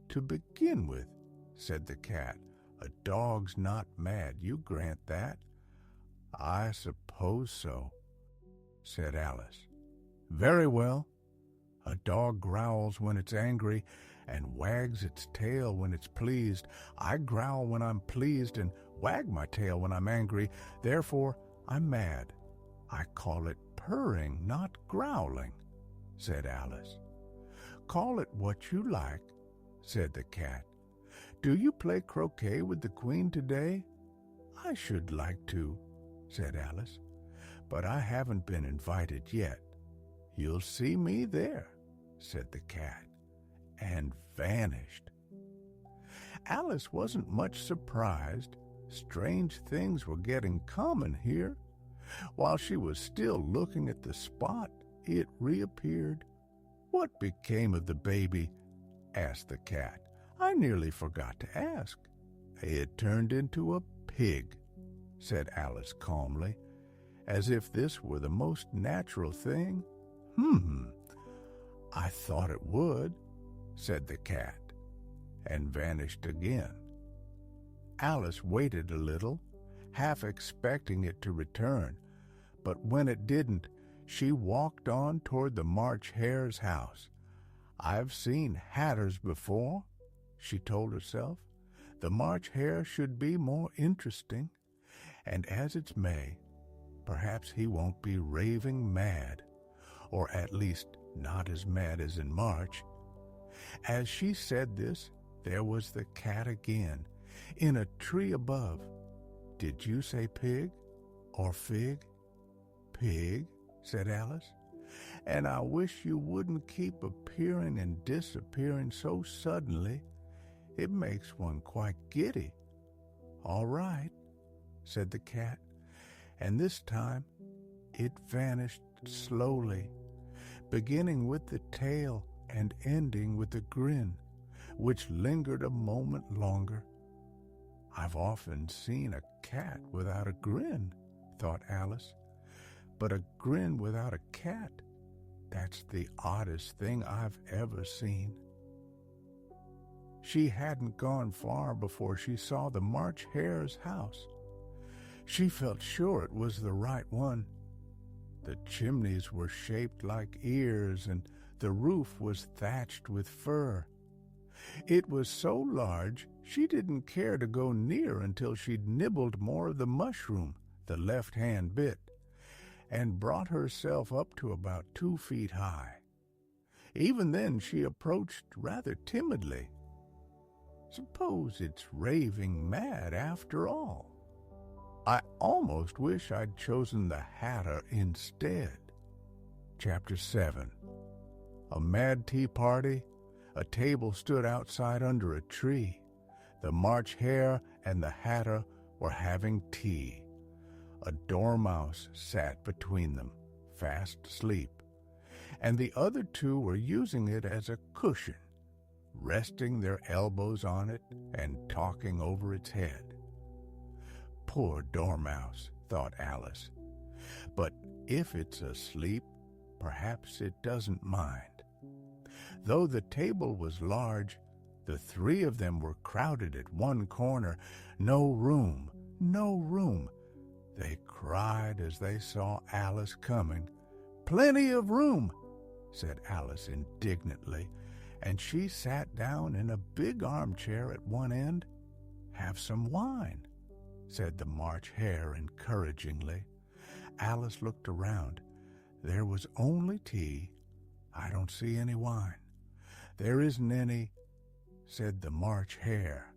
"To begin with," said the cat, "a dog's not mad. You grant that?" "I suppose so," said Alice. "Very well. A dog growls when it's angry and wags its tail when it's pleased. I growl when I'm pleased and wag my tail when I'm angry. Therefore, I'm mad. I call it purring, not growling," said Alice. "Call it what you like," said the cat. "Do you play croquet with the Queen today?" "I should like to," said Alice, "but I haven't been invited yet." "You'll see me there," said the cat, and vanished. Alice wasn't much surprised. Strange things were getting common here. While she was still looking at the spot, it reappeared. "What became of the baby?" asked the cat. "I nearly forgot to ask." "It turned into a pig," said Alice calmly, as if this were the most natural thing. "I thought it would," said the cat, and vanished again. Alice waited a little, half expecting it to return, but when it didn't, she walked on toward the March Hare's house. "I've seen hatters before," she told herself. "The March Hare should be more interesting, and as it's May, perhaps he won't be raving mad, or at least not as mad as in March. As she said this, there was the cat again, in a tree above. "Did you say pig or fig?" "Pig," said Alice. "And I wish you wouldn't keep appearing and disappearing so suddenly. It makes one quite giddy." "All right," said the cat, and this time it vanished slowly, beginning with the tail and ending with a grin, which lingered a moment longer. "I've often seen a cat without a grin," thought Alice, "but a grin without a cat, that's the oddest thing I've ever seen." She hadn't gone far before she saw the March Hare's house. She felt sure it was the right one. The chimneys were shaped like ears, and the roof was thatched with fur. It was so large she didn't care to go near until she'd nibbled more of the mushroom, the left-hand bit, and brought herself up to about 2 feet high. Even then she approached rather timidly. Suppose it's raving mad after all. I almost wish I'd chosen the Hatter instead. Chapter 7. A mad tea party. A table stood outside under a tree. The March Hare and the Hatter were having tea. A dormouse sat between them, fast asleep, and the other two were using it as a cushion, resting their elbows on it and talking over its head. Poor dormouse, thought Alice, but if it's asleep, perhaps it doesn't mind. Though the table was large, the three of them were crowded at one corner. No room, no room. They cried as they saw Alice coming. "Plenty of room," said Alice indignantly, and she sat down in a big armchair at one end. "Have some wine," said the March Hare encouragingly. Alice looked around. There was only tea. "I don't see any wine." "There isn't any," said the March Hare.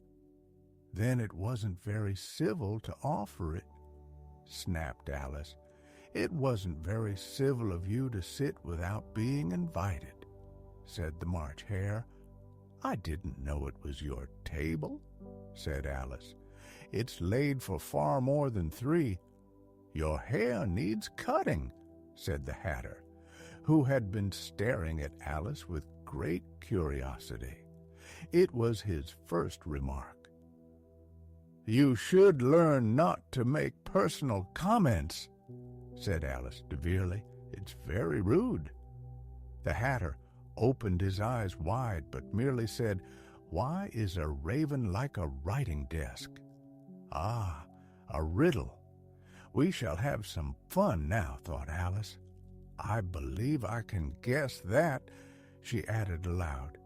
"Then it wasn't very civil to offer it," snapped Alice. "It wasn't very civil of you to sit without being invited," said the March Hare. "I didn't know it was your table," said Alice. "It's laid for far more than 3. "Your hair needs cutting," said the Hatter, who had been staring at Alice with great curiosity. It was his first remark. "You should learn not to make personal comments," said Alice severely. "It's very rude." The Hatter opened his eyes wide, but merely said, "Why is a raven like a writing desk?" "Ah, a riddle. We shall have some fun now," thought Alice. "I believe I can guess that," she added aloud.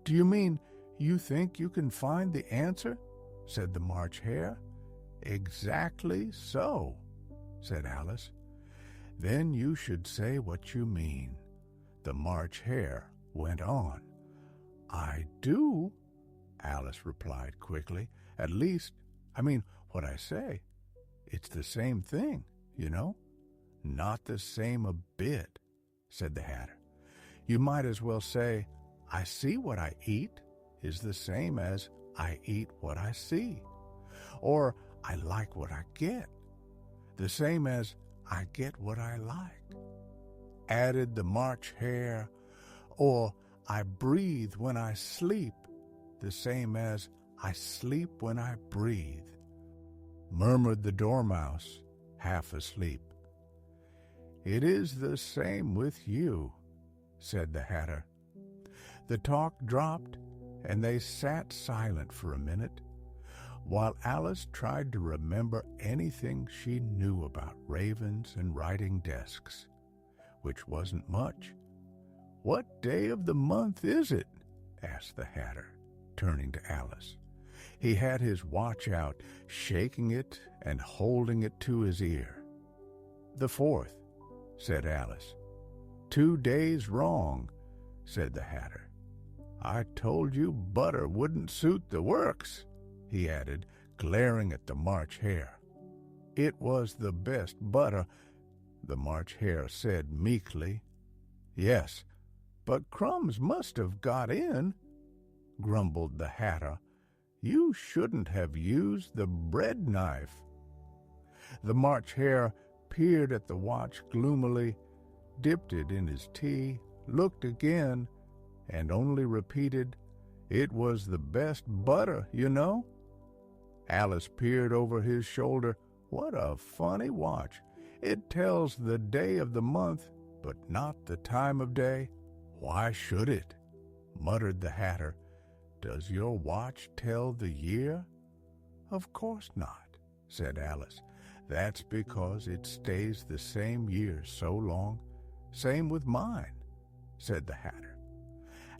"Do you mean you think you can find the answer?" said the March Hare. "Exactly so," said Alice. "Then you should say what you mean," the March Hare went on. "I do," Alice replied quickly. "At least, I mean what I say. It's the same thing, you know." "Not the same a bit," said the Hatter. "You might as well say, 'I see what I eat' is the same as 'I eat what I see,' or 'I like what I get,' the same as 'I get what I like,'" added the March Hare, or "I breathe when I sleep," the same as "I sleep when I breathe," murmured the Dormouse, half asleep. "It is the same with you," said the Hatter. The talk dropped, and they sat silent for a minute, while Alice tried to remember anything she knew about ravens and writing desks, which wasn't much. "What day of the month is it?" asked the Hatter, turning to Alice. He had his watch out, shaking it and holding it to his ear. "The 4th, said Alice. "2 days wrong," said the Hatter. I told you butter wouldn't suit the works, he added, glaring at the March Hare. It was the best butter, the March Hare said meekly. Yes, but crumbs must have got in, grumbled the Hatter. You shouldn't have used the bread knife. The March Hare peered at the watch gloomily, dipped it in his tea, looked again, and only repeated, "It was the best butter, you know." Alice peered over his shoulder. What a funny watch. It tells the day of the month, but not the time of day. Why should it? Muttered the Hatter. Does your watch tell the year? Of course not, said Alice. That's because it stays the same year so long. Same with mine, said the Hatter.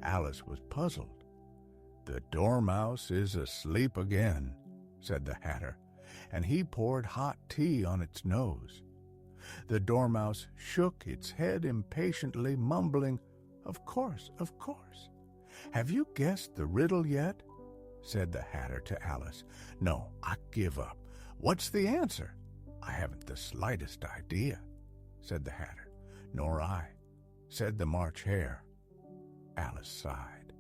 Alice was puzzled. The Dormouse is asleep again, said the Hatter, and he poured hot tea on its nose. The Dormouse shook its head impatiently, mumbling, Of course, of course. Have you guessed the riddle yet? Said the Hatter to Alice. No, I give up. What's the answer? I haven't the slightest idea, said the Hatter. Nor I, said the March Hare. Alice sighed.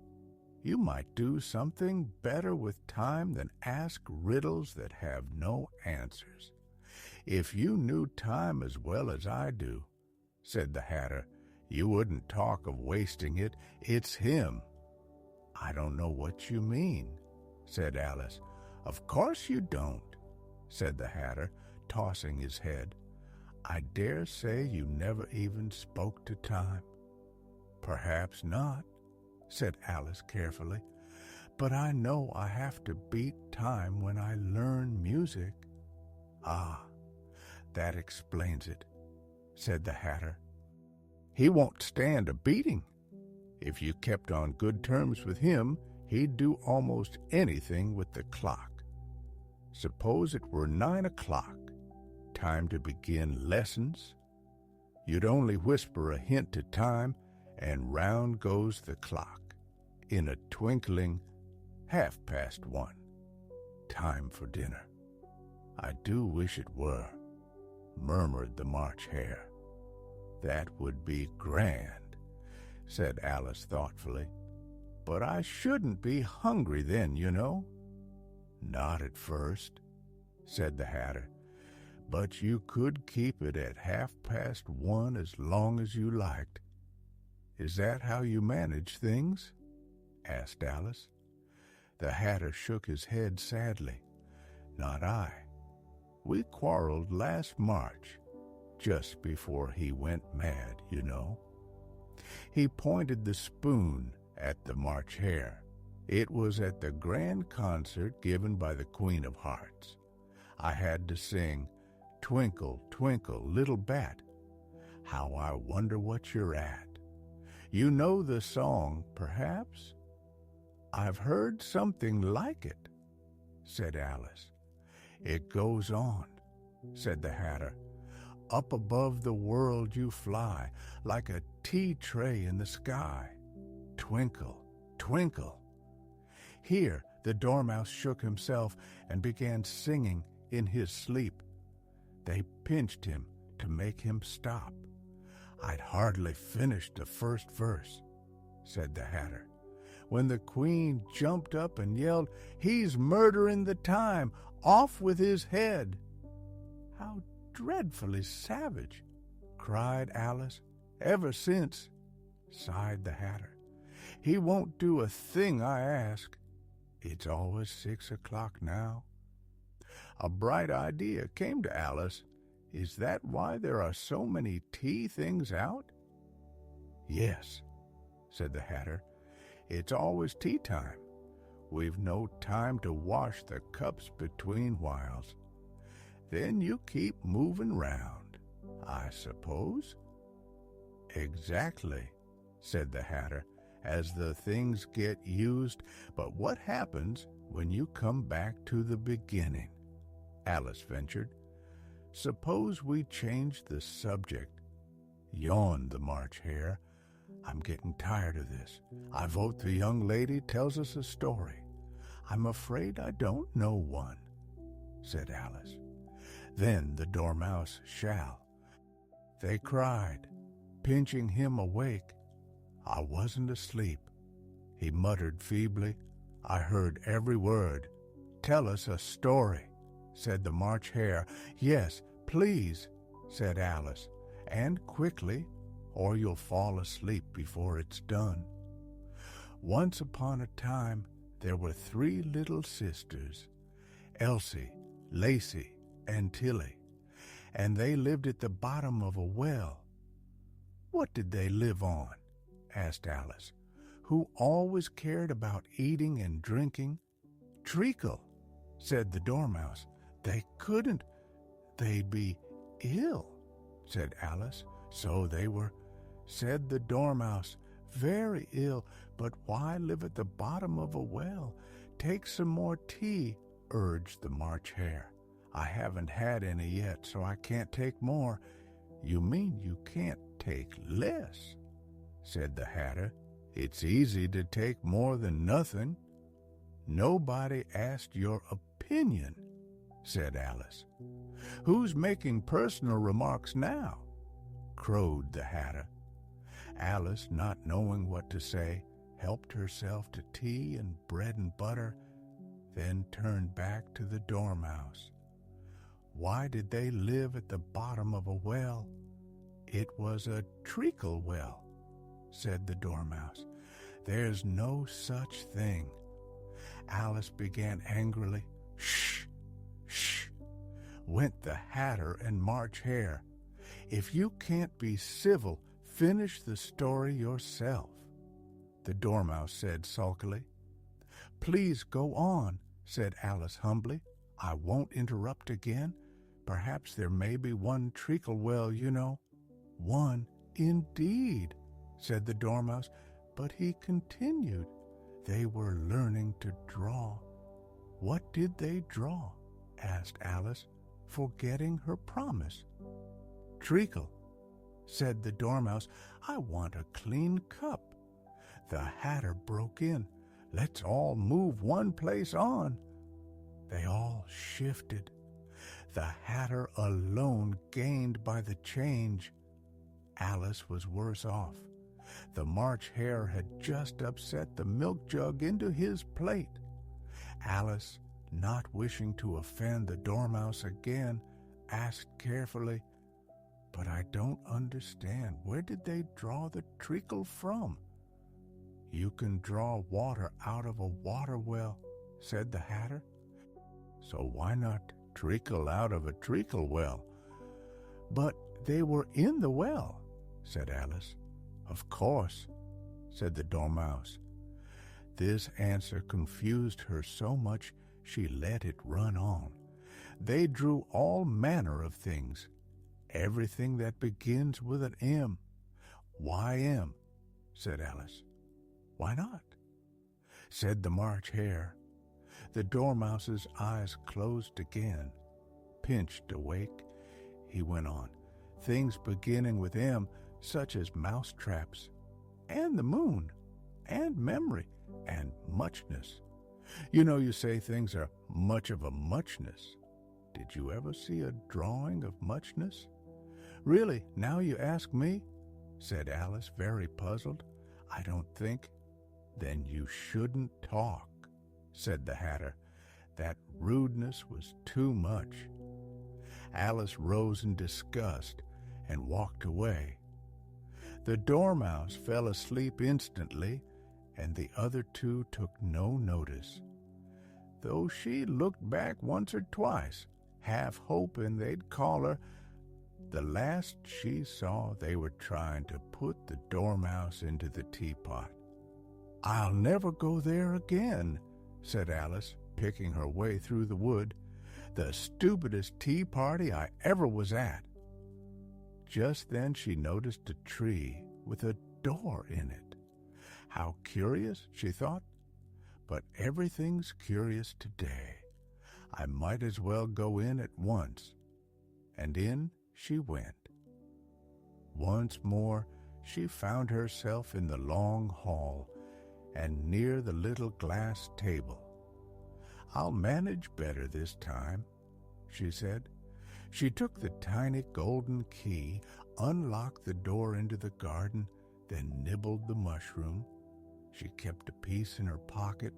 You might do something better with time than ask riddles that have no answers. If you knew time as well as I do, said the Hatter, you wouldn't talk of wasting it. It's him. I don't know what you mean, said Alice. Of course you don't, said the Hatter, tossing his head. I dare say you never even spoke to time. Perhaps not, said Alice carefully, but I know I have to beat time when I learn music. Ah, that explains it, said the Hatter. He won't stand a beating. If you kept on good terms with him, he'd do almost anything with the clock. Suppose it were 9 o'clock, time to begin lessons. You'd only whisper a hint to time, and round goes the clock. In a twinkling, 1:30. Time for dinner. I do wish it were, murmured the March Hare. That would be grand, said Alice thoughtfully. But I shouldn't be hungry then, you know. Not at first, said the Hatter, but you could keep it at 1:30 as long as you liked. Is that how you manage things? Asked Alice. The Hatter shook his head sadly. Not I. We quarreled last March, just before he went mad, you know. He pointed the spoon at the March Hare. It was at the grand concert given by the Queen of Hearts. I had to sing, Twinkle, twinkle, little bat. How I wonder what you're at. You know the song, perhaps? I've heard something like it, said Alice. It goes on, said the Hatter. Up above the world you fly, like a tea tray in the sky. Twinkle, twinkle. Here the Dormouse shook himself and began singing in his sleep. They pinched him to make him stop. I'd hardly finished the first verse, said the Hatter, when the Queen jumped up and yelled, He's murdering the time! Off with his head! How dreadfully savage, cried Alice. Ever since, sighed the Hatter. He won't do a thing I ask. It's always 6 o'clock now. A bright idea came to Alice. Is that why there are so many tea things out? Yes, said the Hatter. It's always tea time. We've no time to wash the cups between whiles. Then you keep moving round, I suppose? Exactly, said the Hatter, as the things get used. But what happens when you come back to the beginning? Alice ventured. Suppose we change the subject, yawned the March Hare. I'm getting tired of this. I vote the young lady tells us a story. I'm afraid I don't know one, said Alice. Then the Dormouse shall. They cried, pinching him awake. I wasn't asleep, he muttered feebly. I heard every word. Tell us a story, said the March Hare. Yes, please, said Alice, and quickly, or you'll fall asleep before it's done. Once upon a time, there were 3 little sisters, Elsie, Lacy, and Tilly, and they lived at the bottom of a well. What did they live on? Asked Alice, who always cared about eating and drinking. Treacle, said the Dormouse. They couldn't. They'd be ill, said Alice. So they were, said the Dormouse. Very ill, but why live at the bottom of a well? Take some more tea, urged the March Hare. I haven't had any yet, so I can't take more. You mean you can't take less, said the Hatter. It's easy to take more than nothing. Nobody asked your opinion, said Alice. Who's making personal remarks now? Crowed the Hatter. Alice, not knowing what to say, helped herself to tea and bread and butter, then turned back to the Dormouse. Why did they live at the bottom of a well? It was a treacle well, said the Dormouse. There's no such thing. Alice began angrily. Shh, shh, went the Hatter and March Hare. If you can't be civil, finish the story yourself, the Dormouse said sulkily. Please go on, said Alice humbly. I won't interrupt again. Perhaps there may be one treacle well, you know. One, indeed, said the Dormouse, but he continued. They were learning to draw. What did they draw? Asked Alice, forgetting her promise. Treacle, said the Dormouse. I want a clean cup. The Hatter broke in. Let's all move one place on. They all shifted. The Hatter alone gained by the change. Alice was worse off. The March Hare had just upset the milk jug into his plate. Alice, not wishing to offend the Dormouse again, asked carefully, But I don't understand. Where did they draw the treacle from? You can draw water out of a water well, said the Hatter. So why not treacle out of a treacle well? But they were in the well, said Alice. Of course, said the Dormouse. This answer confused her so much she let it run on. They drew all manner of things, everything that begins with an M. Why M? Said Alice. Why not? Said the March Hare. The Dormouse's eyes closed again. Pinched awake, he went on. Things beginning with M, such as mousetraps, and the moon, and memory, and muchness. You know, you say things are much of a muchness. Did you ever see a drawing of muchness? Really, now you ask me, said Alice, very puzzled. I don't think. Then you shouldn't talk, said the Hatter. That rudeness was too much. Alice rose in disgust and walked away. The Dormouse fell asleep instantly, and the other two took no notice, though she looked back once or twice, half hoping they'd call her. The last she saw, they were trying to put the Dormouse into the teapot. I'll never go there again, said Alice, picking her way through the wood. The stupidest tea party I ever was at. Just then she noticed a tree with a door in it. How curious, she thought. But everything's curious today. I might as well go in at once. And in she went. Once more she found herself in the long hall and near the little glass table. "I'll manage better this time," she said. She took the tiny golden key, unlocked the door into the garden, then nibbled the mushroom. She kept a piece in her pocket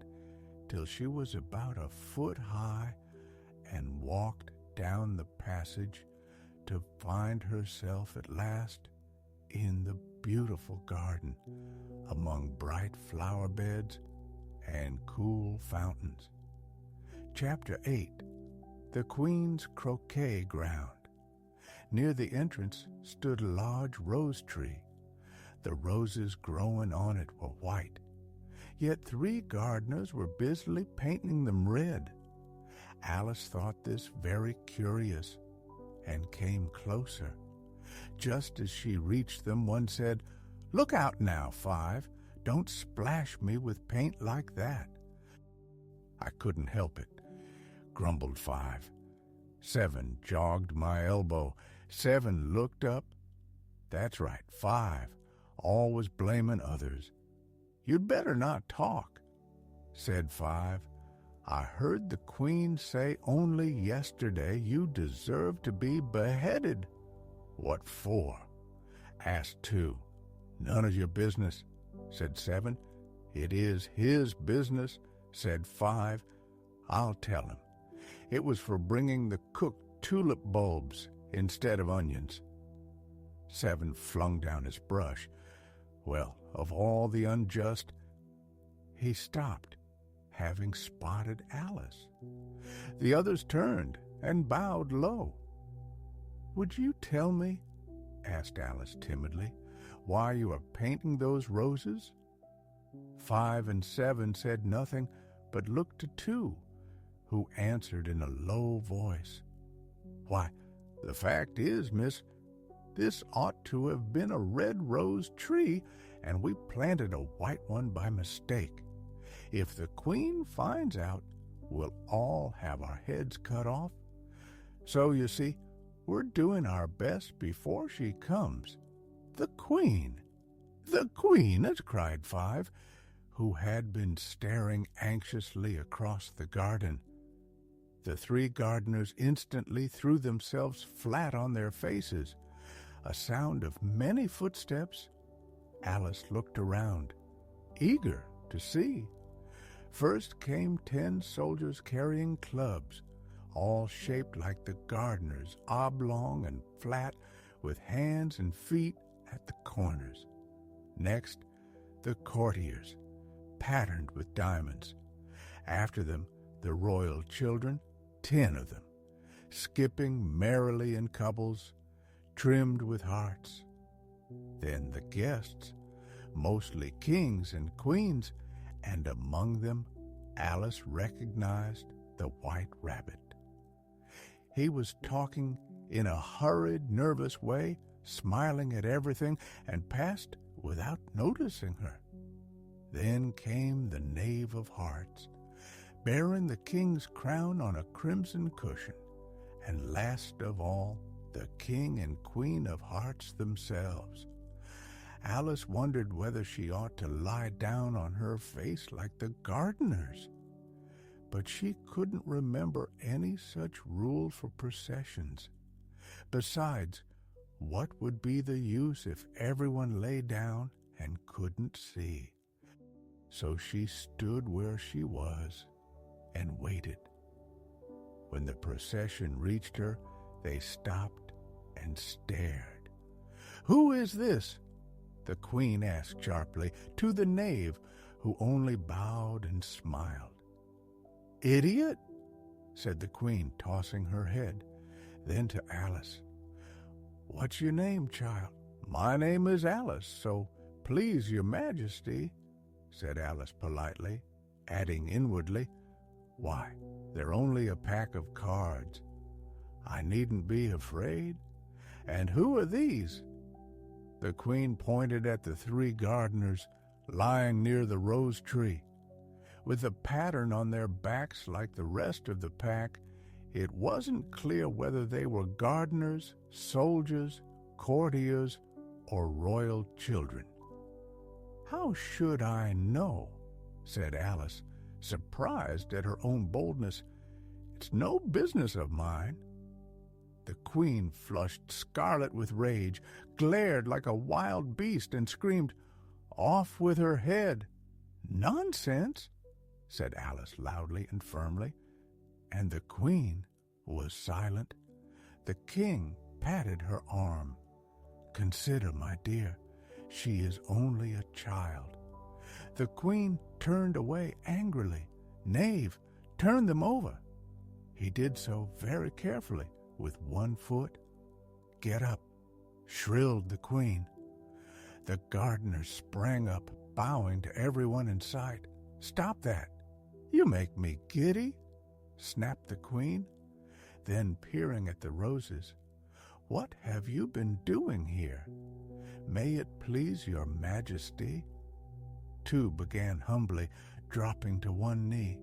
till she was about a foot high and walked down the passage to find herself at last in the beautiful garden among bright flower beds and cool fountains. Chapter 8. The Queen's Croquet Ground. Near the entrance stood a large rose tree. The roses growing on it were white, yet 3 gardeners were busily painting them red. Alice thought this very curious and came closer. Just as she reached them, one said, "Look out now, Five. Don't splash me with paint like that." "I couldn't help it," grumbled Five. 7 jogged my elbow. 7 looked up. That's right, 5, always blaming others. "You'd better not talk," said 5. "I heard the Queen say only yesterday you deserve to be beheaded." "What for?" asked 2. "None of your business," said 7. "It is his business," said 5. "I'll tell him. It was for bringing the cooked tulip bulbs instead of onions." 7 flung down his brush. Well, of all the unjust, he stopped, having spotted Alice. The others turned and bowed low. "Would you tell me," asked Alice timidly, "why you are painting those roses?" 5 and 7 said nothing, but looked to 2, who answered in a low voice, "Why, the fact is, miss, this ought to have been a red rose tree, and we planted a white one by mistake. If the Queen finds out, we'll all have our heads cut off. So, you see, we're doing our best before she comes." "The Queen! The Queen!" cried 5, who had been staring anxiously across the garden. The 3 gardeners instantly threw themselves flat on their faces. A sound of many footsteps. Alice looked around, eager to see. First came 10 soldiers carrying clubs, all shaped like the gardeners, oblong and flat, with hands and feet at the corners. Next, the courtiers, patterned with diamonds. After them, the royal children, 10 of them, skipping merrily in couples, trimmed with hearts. Then the guests, mostly kings and queens, and among them Alice recognized the White Rabbit. He was talking in a hurried, nervous way, smiling at everything, and passed without noticing her. Then came the Knave of Hearts, bearing the king's crown on a crimson cushion, and last of all, the King and Queen of Hearts themselves. Alice wondered whether she ought to lie down on her face like the gardeners, but she couldn't remember any such rule for processions. Besides, what would be the use if everyone lay down and couldn't see? So she stood where she was and waited. When the procession reached her, they stopped and stared. "Who is this?" the Queen asked sharply, to the knave, who only bowed and smiled. "Idiot," said the Queen, tossing her head. Then to Alice, "What's your name, child?" "My name is Alice, so please your Majesty," said Alice politely, adding inwardly, "Why, they're only a pack of cards. I needn't be afraid. And who are these?" The Queen pointed at the 3 gardeners lying near the rose tree. With a pattern on their backs like the rest of the pack, it wasn't clear whether they were gardeners, soldiers, courtiers, or royal children. How should I know? Said Alice, surprised at her own boldness. It's no business of mine. The queen flushed scarlet with rage, glared like a wild beast, and screamed, "Off with her head!" "Nonsense!" said Alice loudly and firmly, and the queen was silent. The king patted her arm. "Consider, my dear, she is only a child." The queen turned away angrily. "Knave, turn them over." He did so very carefully with one foot. "Get up," shrilled the queen. The gardener sprang up, bowing to everyone in sight. "Stop that! You make me giddy," snapped the queen. Then, peering at the roses, "What have you been doing here? May it please your majesty?" Two began humbly, dropping to one knee.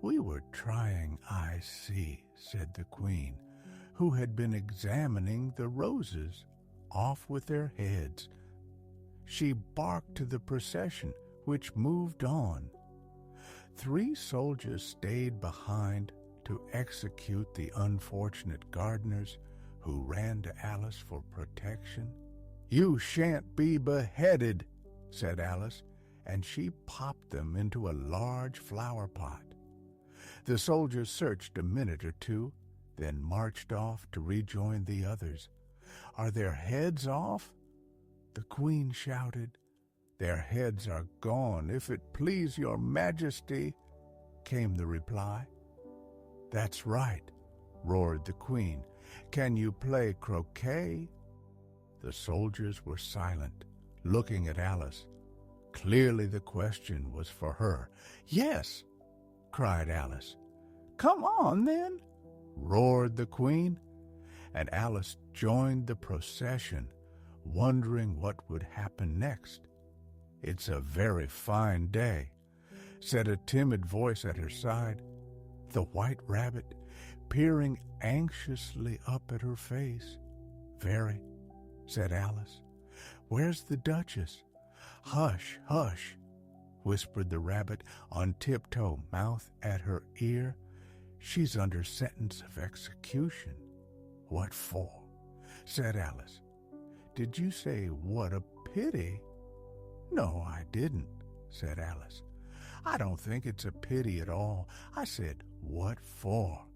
"We were trying, I see," said the queen, who had been examining the roses. "Off with their heads." She barked to the procession, which moved on. 3 soldiers stayed behind to execute the unfortunate gardeners, who ran to Alice for protection. "You shan't be beheaded," said Alice, and she popped them into a large flower pot. The soldiers searched a minute or two, then marched off to rejoin the others. "Are their heads off?" The queen shouted. "Their heads are gone, if it please your majesty," came the reply. "That's right," roared the queen. "Can you play croquet?" The soldiers were silent, looking at Alice. Clearly the question was for her. "Yes," cried Alice. "Come on, then," roared the queen, and Alice joined the procession, wondering what would happen next. "It's a very fine day," said a timid voice at her side. The white rabbit, peering anxiously up at her face. "Very," said Alice. "Where's the Duchess?" "Hush, hush," whispered the rabbit on tiptoe, mouth at her ear. "She's under sentence of execution." "What for?" said Alice. "Did you say what a pity?" "No, I didn't," said Alice. "I don't think it's a pity at all. I said, what for?"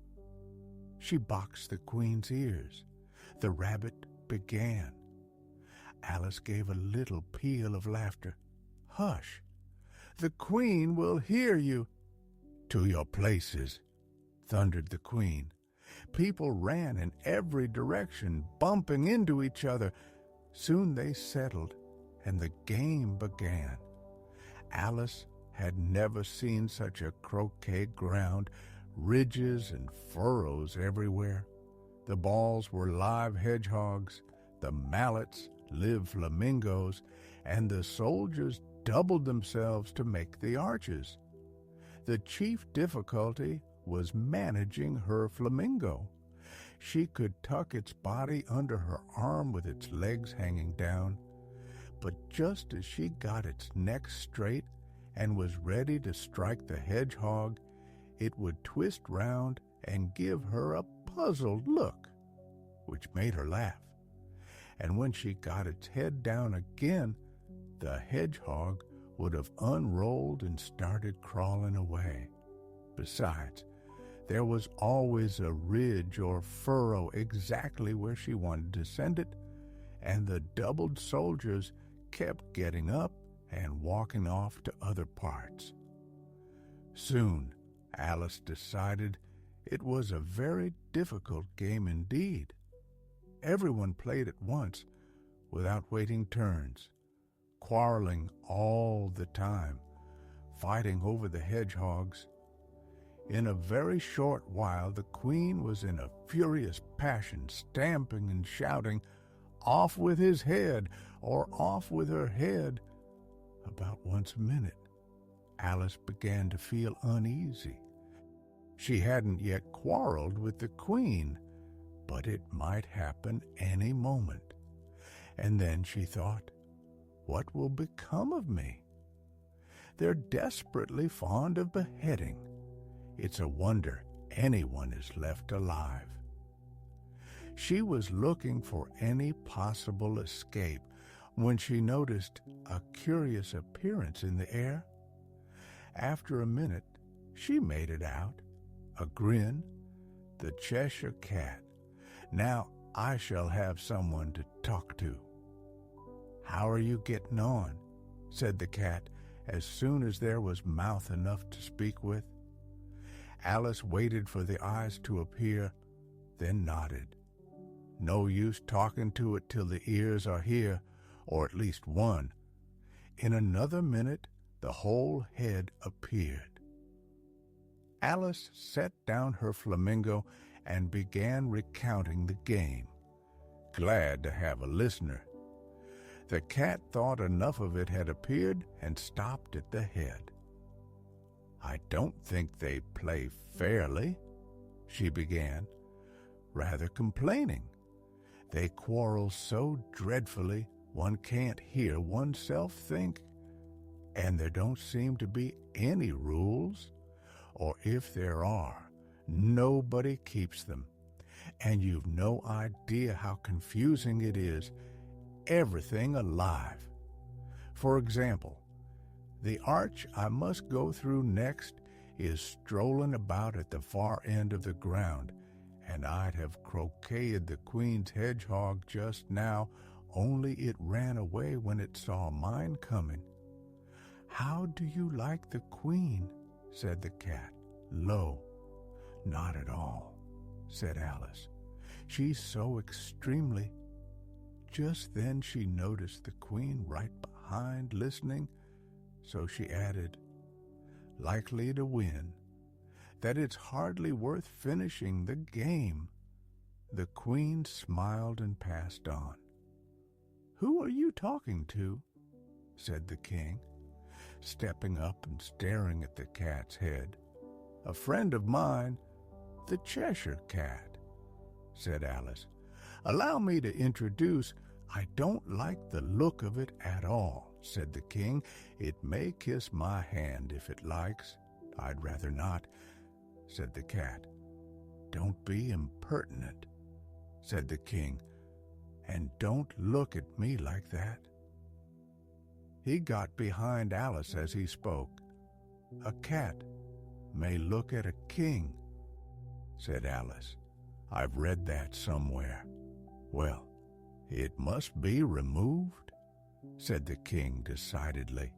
She boxed the queen's ears. The rabbit began. Alice gave a little peal of laughter. "Hush! The queen will hear you." "To your places," thundered the queen. People ran in every direction, bumping into each other. Soon they settled, and the game began. Alice had never seen such a croquet ground, ridges and furrows everywhere. The balls were live hedgehogs, the mallets live flamingos, and the soldiers doubled themselves to make the arches. The chief difficulty was managing her flamingo. She could tuck its body under her arm with its legs hanging down, but just as she got its neck straight and was ready to strike the hedgehog, it would twist round and give her a puzzled look, which made her laugh. And when she got its head down again, the hedgehog would have unrolled and started crawling away. Besides, there was always a ridge or furrow exactly where she wanted to send it, and the doubled soldiers kept getting up and walking off to other parts. Soon, Alice decided it was a very difficult game indeed. Everyone played at once, without waiting turns, quarreling all the time, fighting over the hedgehogs. In a very short while, the queen was in a furious passion, stamping and shouting, "Off with his head," or "Off with her head." About once a minute, Alice began to feel uneasy. She hadn't yet quarreled with the queen, but it might happen any moment. And then she thought, what will become of me? They're desperately fond of beheading. It's a wonder anyone is left alive. She was looking for any possible escape when she noticed a curious appearance in the air. After a minute, she made it out. A grin. The Cheshire Cat. Now I shall have someone to talk to. How are you getting on? Said the cat as soon as there was mouth enough to speak with. Alice waited for the eyes to appear, then nodded. No use talking to it till the ears are here, or at least one. In another minute, the whole head appeared. Alice set down her flamingo and began recounting the game, glad to have a listener. The cat thought enough of it had appeared and stopped at the head. I don't think they play fairly, she began, rather complaining. They quarrel so dreadfully one can't hear oneself think, and there don't seem to be any rules, or if there are, nobody keeps them, and you've no idea how confusing it is, everything alive. For example, the arch I must go through next is strolling about at the far end of the ground, and I'd have croqueted the queen's hedgehog just now, only it ran away when it saw mine coming. How do you like the queen? Said the cat, low. Not at all, said Alice. She's so extremely. Just then she noticed the queen right behind, listening, so she added, likely to win, that it's hardly worth finishing the game. The queen smiled and passed on. Who are you talking to? Said the king, stepping up and staring at the cat's head. A friend of mine, the Cheshire Cat, said Alice. Allow me to introduce. I don't like the look of it at all, said the king. It may kiss my hand if it likes. I'd rather not, said the cat. Don't be impertinent, said the king, and don't look at me like that. He got behind Alice as he spoke. A cat may look at a king, said Alice. I've read that somewhere. Well, it must be removed, said the king decidedly,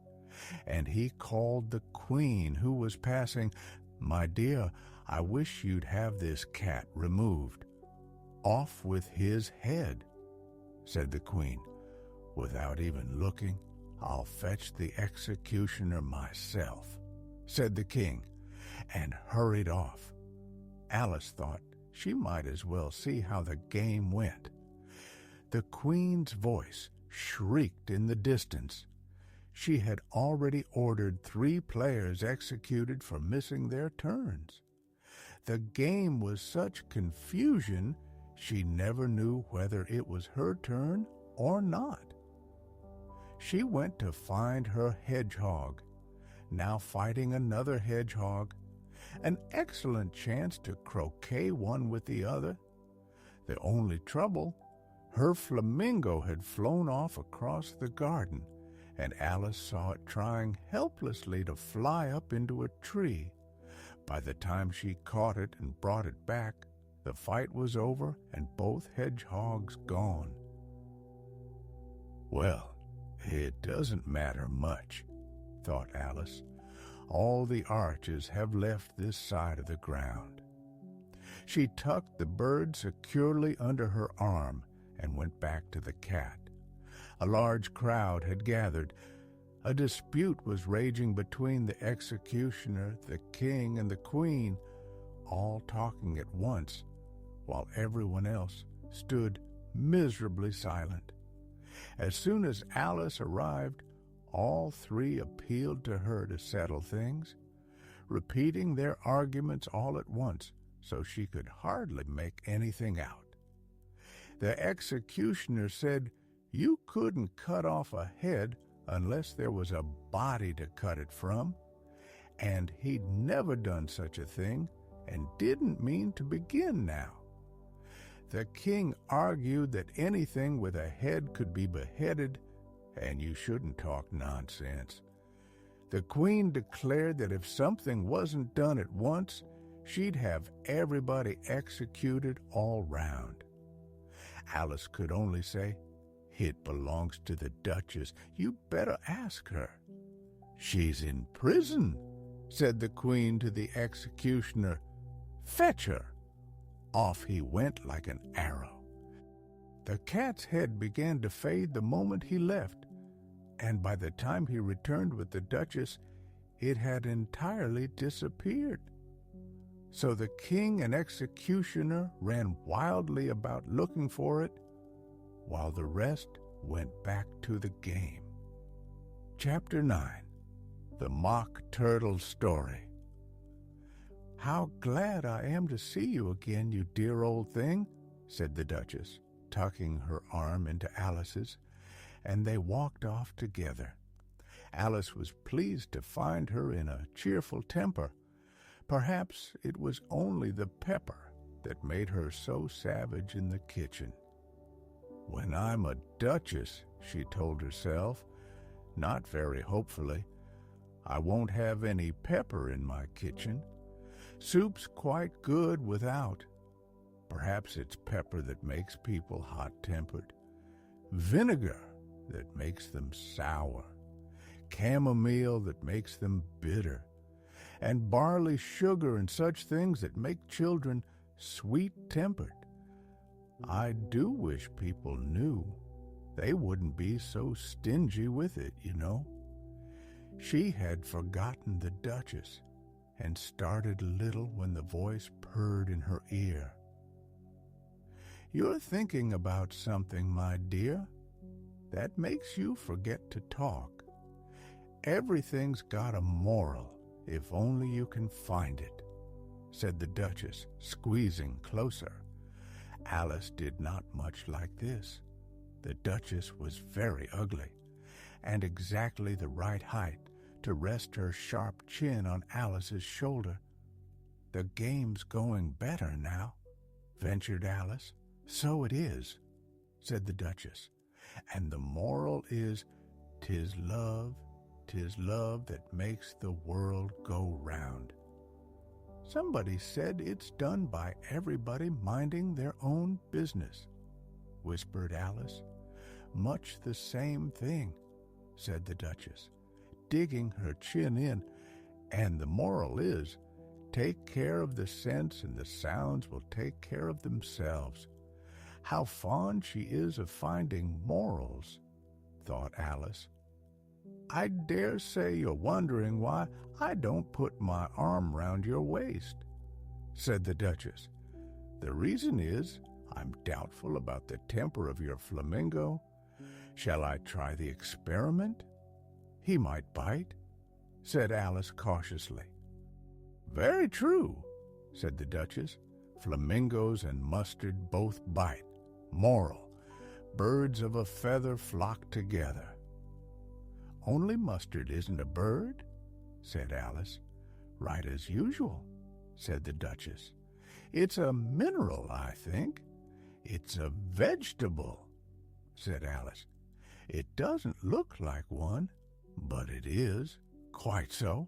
and he called the queen, who was passing. My dear, I wish you'd have this cat removed. Off with his head, said the queen. Without even looking, I'll fetch the executioner myself, said the king, and hurried off. Alice thought she might as well see how the game went. The queen's voice shrieked in the distance. She had already ordered 3 players executed for missing their turns. The game was such confusion, she never knew whether it was her turn or not. She went to find her hedgehog, now fighting another hedgehog, an excellent chance to croquet one with the other. The only trouble, her flamingo had flown off across the garden, and Alice saw it trying helplessly to fly up into a tree. By the time she caught it and brought it back, the fight was over and both hedgehogs gone. Well, it doesn't matter much, thought Alice. All the arches have left this side of the ground. She tucked the bird securely under her arm and went back to the cat. A large crowd had gathered. A dispute was raging between the executioner, the king, and the queen, all talking at once, while everyone else stood miserably silent. As soon as Alice arrived, all 3 appealed to her to settle things, repeating their arguments all at once, so she could hardly make anything out. The executioner said, You couldn't cut off a head unless there was a body to cut it from, and he'd never done such a thing and didn't mean to begin now. The king argued that anything with a head could be beheaded, and you shouldn't talk nonsense. The queen declared that if something wasn't done at once, she'd have everybody executed all round. Alice could only say, "It belongs to the Duchess. You better ask her." "She's in prison," said the queen to the executioner. "Fetch her." Off he went like an arrow. The cat's head began to fade the moment he left, and by the time he returned with the Duchess, it had entirely disappeared. So the king and executioner ran wildly about looking for it, while the rest went back to the game. Chapter 9. The Mock Turtle Story. "How glad I am to see you again, you dear old thing," said the Duchess, tucking her arm into Alice's, and they walked off together. Alice was pleased to find her in a cheerful temper. Perhaps it was only the pepper that made her so savage in the kitchen. "When I'm a duchess," she told herself, not very hopefully, "I won't have any pepper in my kitchen. Soup's quite good without. Perhaps it's pepper that makes people hot-tempered, vinegar that makes them sour, chamomile that makes them bitter, and barley sugar and such things that make children sweet-tempered. I do wish people knew. They wouldn't be so stingy with it, you know." She had forgotten the Duchess and started a little when the voice purred in her ear. "You're thinking about something, my dear. That makes you forget to talk. Everything's got a moral, if only you can find it," said the Duchess, squeezing closer. Alice did not much like this. The Duchess was very ugly, and exactly the right height to rest her sharp chin on Alice's shoulder. "The game's going better now," ventured Alice. "So it is," said the Duchess, "and the moral is, 'tis love that makes the world go round.' Somebody said it's done by everybody minding their own business," whispered Alice. "Much the same thing," said the Duchess, digging her chin in, "and the moral is, take care of the sense and the sounds will take care of themselves." How fond she is of finding morals, thought Alice. "I dare say you're wondering why I don't put my arm round your waist," said the Duchess. "The reason is, I'm doubtful about the temper of your flamingo. Shall I try the experiment? He might bite," said Alice cautiously. "Very true," said the Duchess. "Flamingos and mustard both bite. Moral, birds of a feather flock together." "Only mustard isn't a bird," said Alice. "Right as usual," said the Duchess. "It's a mineral, I think." "It's a vegetable," said Alice. "It doesn't look like one, but it is." "Quite so,"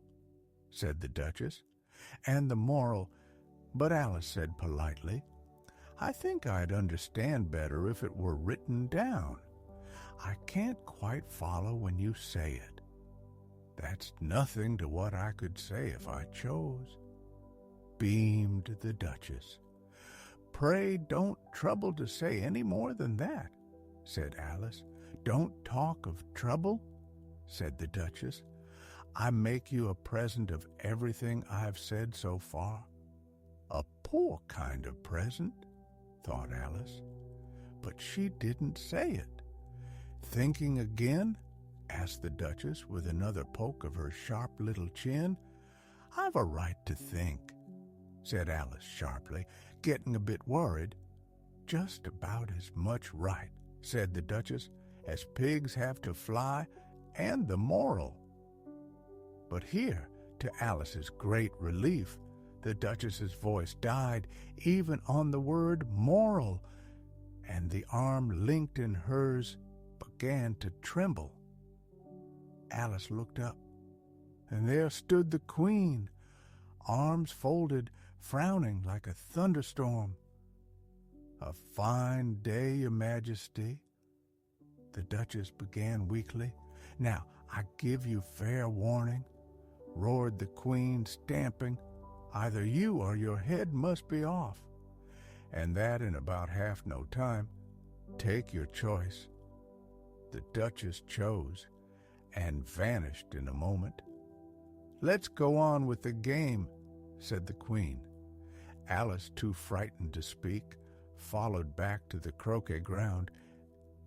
said the Duchess. "And the moral," but Alice said politely, "I think I'd understand better if it were written down. I can't quite follow when you say it." "That's nothing to what I could say if I chose," beamed the Duchess. "Pray don't trouble to say any more than that," said Alice. "Don't talk of trouble," said the Duchess. "I make you a present of everything I've said so far." "A poor kind of present," thought Alice, but she didn't say it. "Thinking again?" asked the Duchess with another poke of her sharp little chin. "I've a right to think," said Alice sharply, getting a bit worried. "Just about as much right," said the Duchess, as pigs have to fly, and the moral. But here, to Alice's great relief, the Duchess's voice died even on the word moral, and the arm linked in hers began to tremble. Alice looked up, and there stood the Queen, arms folded, frowning like a thunderstorm. "A fine day, Your Majesty," the Duchess began weakly. "Now, I give you fair warning," roared the Queen, stamping. "Either you or your head must be off, and that in about half no time. Take your choice." The Duchess chose, and vanished in a moment. "Let's go on with the game," said the Queen. Alice, too frightened to speak, followed back to the croquet ground.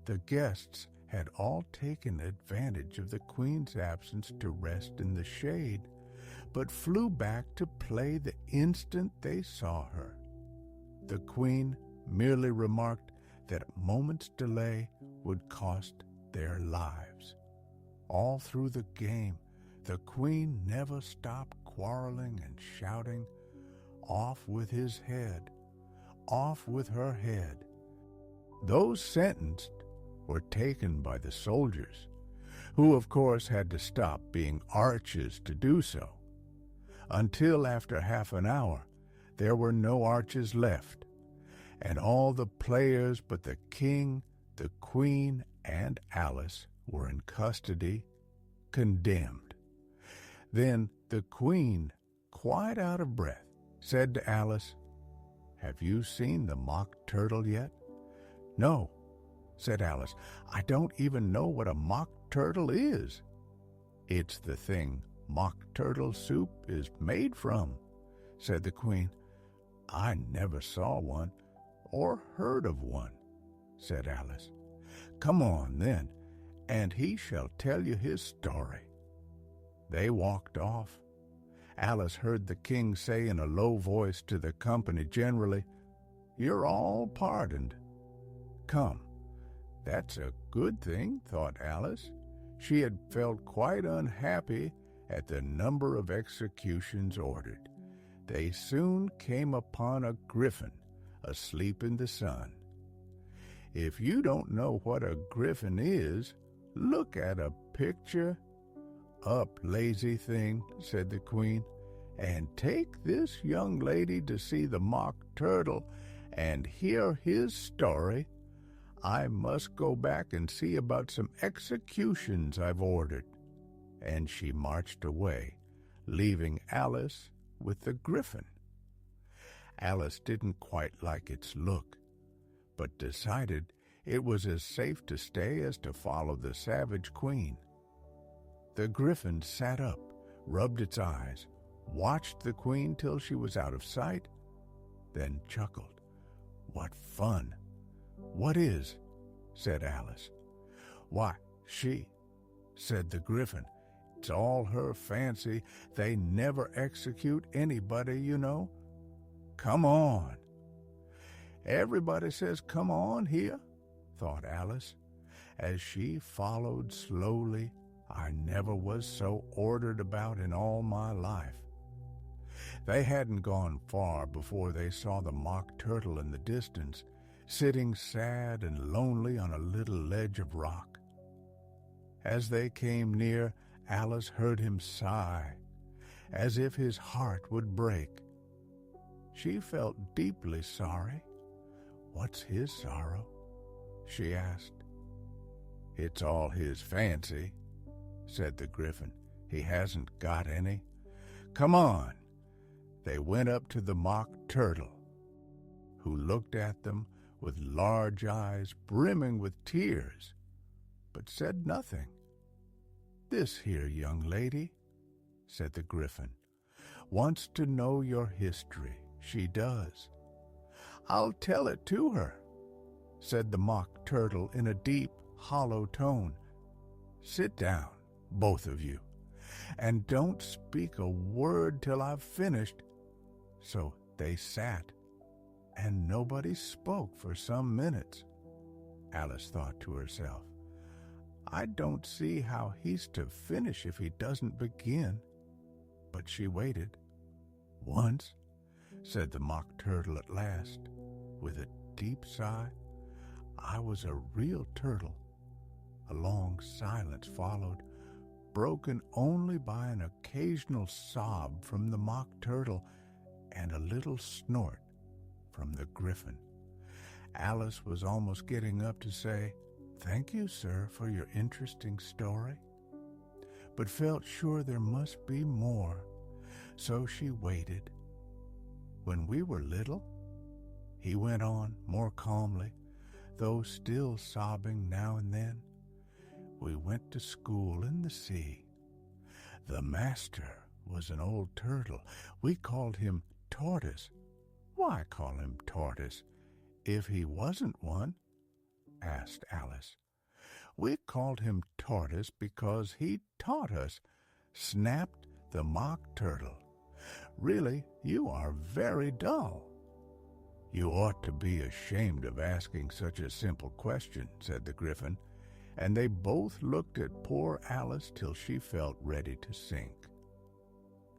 The guests had all taken advantage of the Queen's absence to rest in the shade, but flew back to play the instant they saw her. The Queen merely remarked that a moment's delay would cost their lives. All through the game, the Queen never stopped quarreling and shouting, "Off with his head! Off with her head!" Those sentenced were taken by the soldiers, who of course had to stop being arches to do so. Until after half an hour, there were no arches left, and all the players but the King, the Queen, and Alice were in custody, condemned. Then the Queen, quite out of breath, said to Alice, "Have you seen the Mock Turtle yet?" "No," said Alice. "I don't even know what a Mock Turtle is." "It's the thing Mock Turtle soup is made from," said the Queen. "I never saw one or heard of one," said Alice. "Come on, then, and he shall tell you his story." They walked off. Alice heard the King say in a low voice to the company generally, "You're all pardoned." Come, that's a good thing, thought Alice. She had felt quite unhappy at the number of executions ordered. They soon came upon a griffin asleep in the sun. If you don't know what a griffin is, look at a picture. "Up, lazy thing," said the Queen, "and take this young lady to see the Mock Turtle and hear his story. I must go back and see about some executions I've ordered." And she marched away, leaving Alice with the griffin. Alice didn't quite like its look, but decided it was as safe to stay as to follow the savage Queen. The griffin sat up, rubbed its eyes, watched the Queen till she was out of sight, then chuckled. "What fun!" "What is?" said Alice. "Why, she," said the griffin. "It's all her fancy. They never execute anybody, you know. Come on." "Everybody says come on here," thought Alice. As she followed slowly, I never was so ordered about in all my life. They hadn't gone far before they saw the Mock Turtle in the distance, sitting sad and lonely on a little ledge of rock. As they came near, Alice heard him sigh, as if his heart would break. She felt deeply sorry. "What's his sorrow?" she asked. "It's all his fancy," said the griffin. "He hasn't got any. Come on." They went up to the Mock Turtle, who looked at them with large eyes brimming with tears, but said nothing. "This here young lady," said the griffin, "wants to know your history. She does." "I'll tell it to her," said the Mock Turtle in a deep, hollow tone. "Sit down, both of you, and don't speak a word till I've finished." So they sat, and nobody spoke for some minutes. Alice thought to herself, I don't see how he's to finish if he doesn't begin." But she waited. "Once," said the Mock Turtle at last, with a deep sigh, "I was a real turtle." A long silence followed, broken only by an occasional sob from the Mock Turtle and a little snort from the Griffin. Alice was almost getting up to say, "Thank you, sir, for your interesting story," but felt sure there must be more, so she waited. "When we were little," he went on more calmly, though still sobbing now and then, "we went to school in the sea. The master was an old turtle. We called him Tortoise." "Why call him Tortoise if he wasn't one?" asked Alice. "We called him Tortoise because he taught us," snapped the Mock Turtle. "Really, you are very dull." "You ought to be ashamed of asking such a simple question," said the Griffin, and they both looked at poor Alice till she felt ready to sink.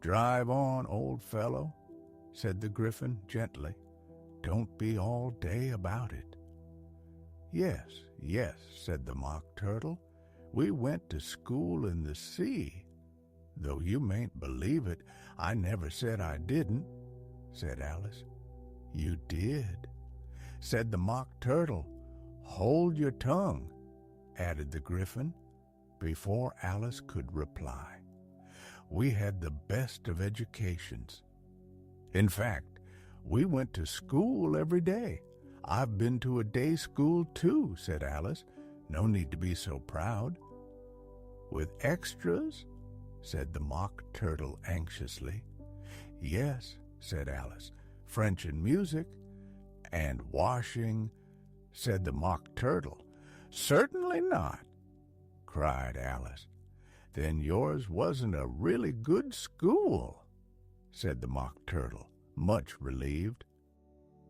"Drive on, old fellow," said the Griffin gently. "Don't be all day about it." "Yes, yes," said the Mock Turtle. "We went to school in the sea. Though you mayn't believe it, I never said I didn't," said Alice. "You did," said the Mock Turtle. "Hold your tongue," added the Griffin, before Alice could reply. "We had the best of educations. In fact, we went to school every day. I've been to a day school too," said Alice. "No need to be so proud." "With extras?" said the Mock Turtle anxiously. "Yes," said Alice. "French and music." "And washing?" said the Mock Turtle. "Certainly not," cried Alice. "Then yours wasn't a really good school," said the Mock Turtle, much relieved.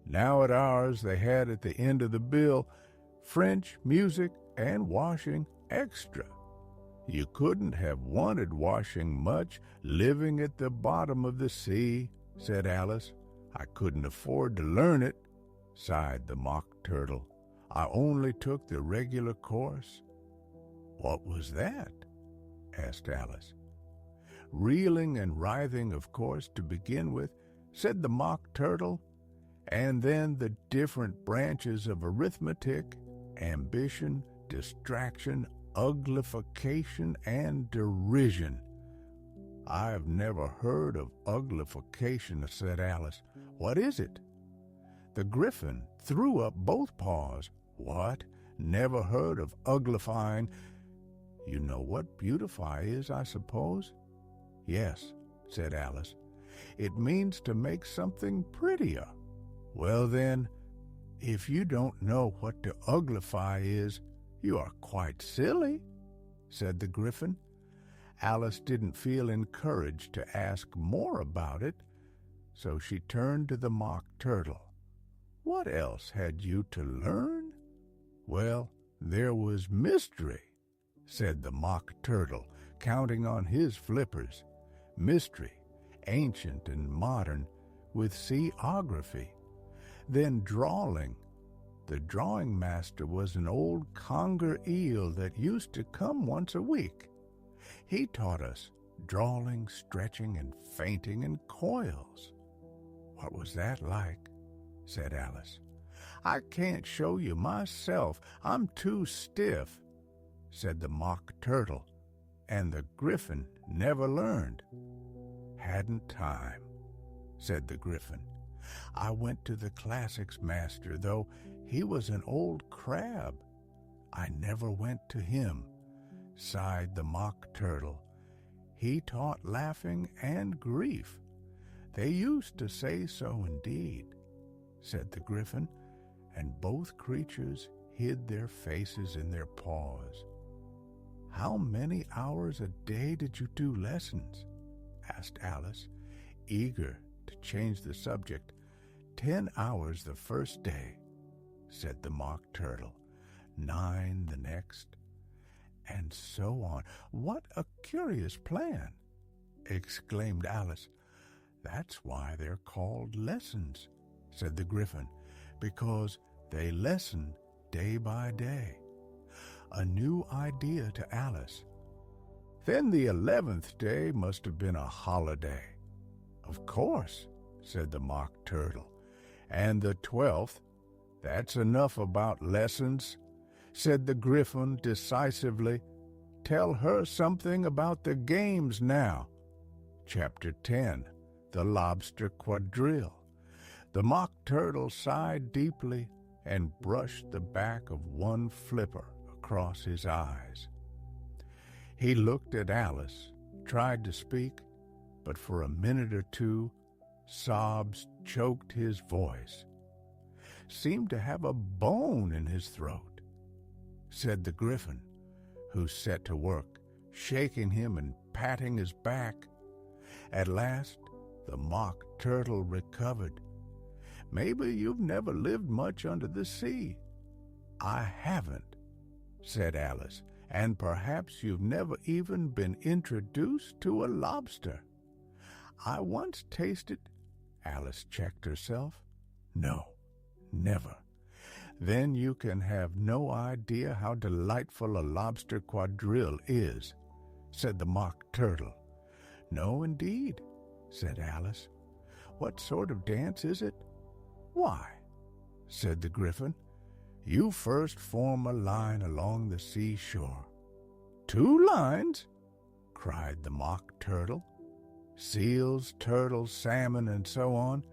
Now at ours they had at the end of the bill French, music, and washing extra. You couldn't have wanted washing much living at the bottom of the sea, said Alice. "I couldn't afford to learn it," sighed the Mock Turtle. "I only took the regular course." "What was that?" asked Alice. "Reeling and writhing, of course, to begin with," said the Mock Turtle, "and then the different branches of arithmetic, ambition, distraction, uglification, and derision." "I've never heard of uglification," said Alice. "What is it?" The Griffin threw up both paws. "What? Never heard of uglifying? You know what beautify is, I suppose?" "Yes," said Alice. "It means to make something prettier." "Well then, if you don't know what to uglify is, you are quite silly," said the Griffin. Alice didn't feel encouraged to ask more about it, so she turned to the Mock Turtle. "What else had you to learn?" "Well, there was mystery," said the Mock Turtle, counting on his flippers. "Mystery, ancient and modern, with seaography. Then drawing. The drawing master was an old conger eel that used to come once a week. He taught us drawing, stretching, and fainting in coils." "What was that like?" said Alice. "I can't show you myself. I'm too stiff," said the Mock Turtle, and the Griffin never learned. "Hadn't time," said the Griffin. "I went to the classics master, though he was an old crab. I never went to him," sighed the Mock Turtle. "He taught laughing and grief." "They used to say so indeed," said the Griffin, and both creatures hid their faces in their paws. "How many hours a day did you do lessons?" asked Alice, eager to change the subject. 10 hours the first day," said the Mock Turtle. 9 the next. and so on. What a curious plan, exclaimed Alice. That's why they're called lessons, said the Gryphon, because they lessen day by day. A new idea to Alice. Then the 11th day must have been a holiday. Of course, said the Mock Turtle. And the 12th, that's enough about lessons, said the Gryphon decisively. Tell her something about the games now. Chapter 10, The Lobster Quadrille. The Mock Turtle sighed deeply and brushed the back of one flipper across his eyes. He looked at Alice, tried to speak, but for a minute or two, sobs choked his voice. Seemed to have a bone in his throat, said the Gryphon, who set to work, shaking him and patting his back. At last, the Mock Turtle recovered. Maybe you've never lived much under the sea. I haven't, said Alice, and perhaps you've never even been introduced to a lobster. I once tasted. Alice checked herself. No, never. Then you can have no idea how delightful a lobster quadrille is, said the Mock Turtle. No, indeed, said Alice. What sort of dance is it? Why, said the Gryphon, you first form a line along the seashore. 2 lines? Cried the Mock Turtle. Seals, turtles, salmon, and so on.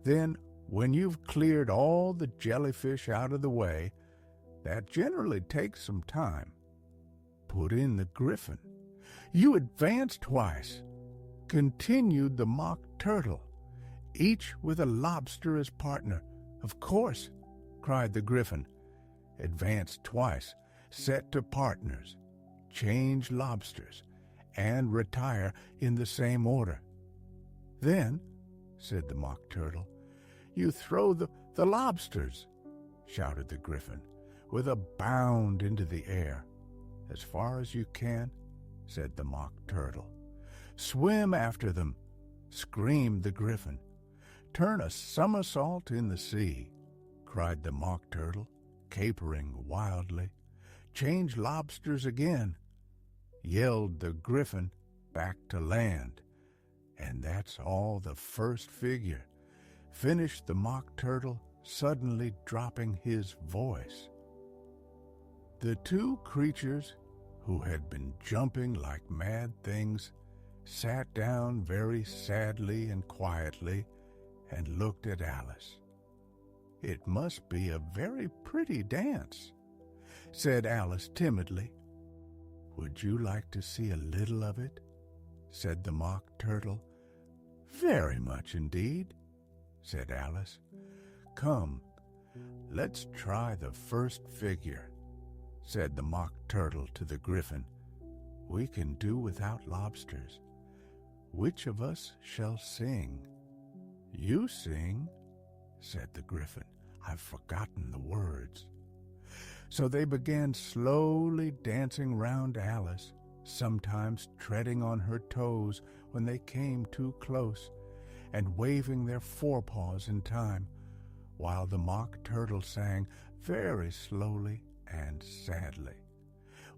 Then, when you've cleared all the jellyfish out of the way, that generally takes some time. Put in the Gryphon. You advance twice, continued the Mock Turtle, each with a lobster as partner. Of course, cried the Gryphon. Advance twice, set to partners, change lobsters, and retire in the same order. Then, said the Mock Turtle, you throw the lobsters, shouted the Gryphon, with a bound into the air. As far as you can, said the Mock Turtle. Swim after them, screamed the Gryphon. Turn a somersault in the sea, cried the Mock Turtle, capering wildly. Change lobsters again, yelled the Gryphon back to land. And that's all the first figure, finished the Mock Turtle, suddenly dropping his voice. The 2 creatures, who had been jumping like mad things, sat down very sadly and quietly and looked at Alice. It must be a very pretty dance, said Alice timidly. Would you like to see a little of it? Said the Mock Turtle. Very much indeed, said Alice. Come, let's try the first figure, said the Mock Turtle to the Gryphon. We can do without lobsters. Which of us shall sing? You sing, said the Gryphon. I've forgotten the words. So they began slowly dancing round Alice, sometimes treading on her toes when they came too close, and waving their forepaws in time, while the Mock Turtle sang very slowly and sadly.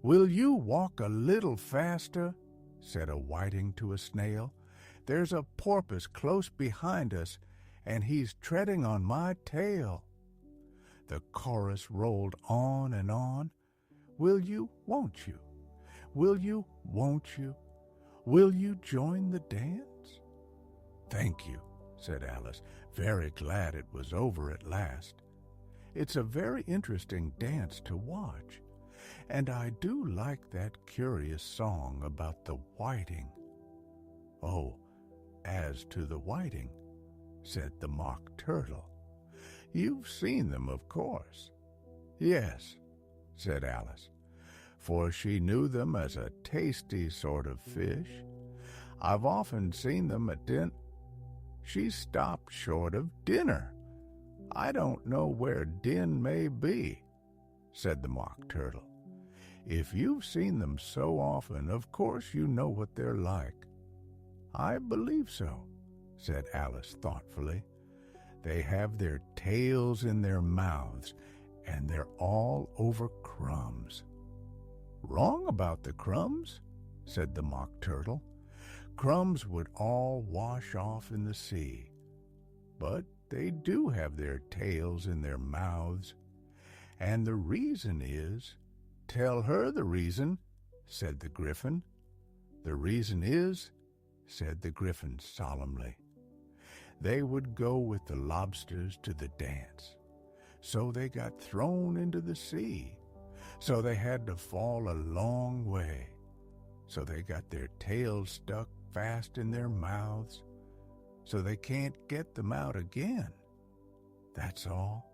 Will you walk a little faster? Said a whiting to a snail. There's a porpoise close behind us, and he's treading on my tail. The chorus rolled on and on. Will you, won't you? Will you, won't you? Will you join the dance? Thank you, said Alice, very glad it was over at last. It's a very interesting dance to watch, and I do like that curious song about the whiting. Oh, as to the whiting, said the Mock Turtle, you've seen them, of course. Yes, said Alice, for she knew them as a tasty sort of fish. I've often seen them at She stopped short of dinner. I don't know where Din may be, said the Mock Turtle. If you've seen them so often, of course you know what they're like." "I believe so," said Alice thoughtfully. "They have their tails in their mouths, and they're all over crumbs." "Wrong about the crumbs," said the Mock Turtle. "Crumbs would all wash off in the sea. But they do have their tails in their mouths. And the reason is—" "Tell her the reason," said the Gryphon. "The reason is," said the Gryphon solemnly, "they would go with the lobsters to the dance. So they got thrown into the sea. So they had to fall a long way. So they got their tails stuck fast in their mouths. So they can't get them out again. That's all."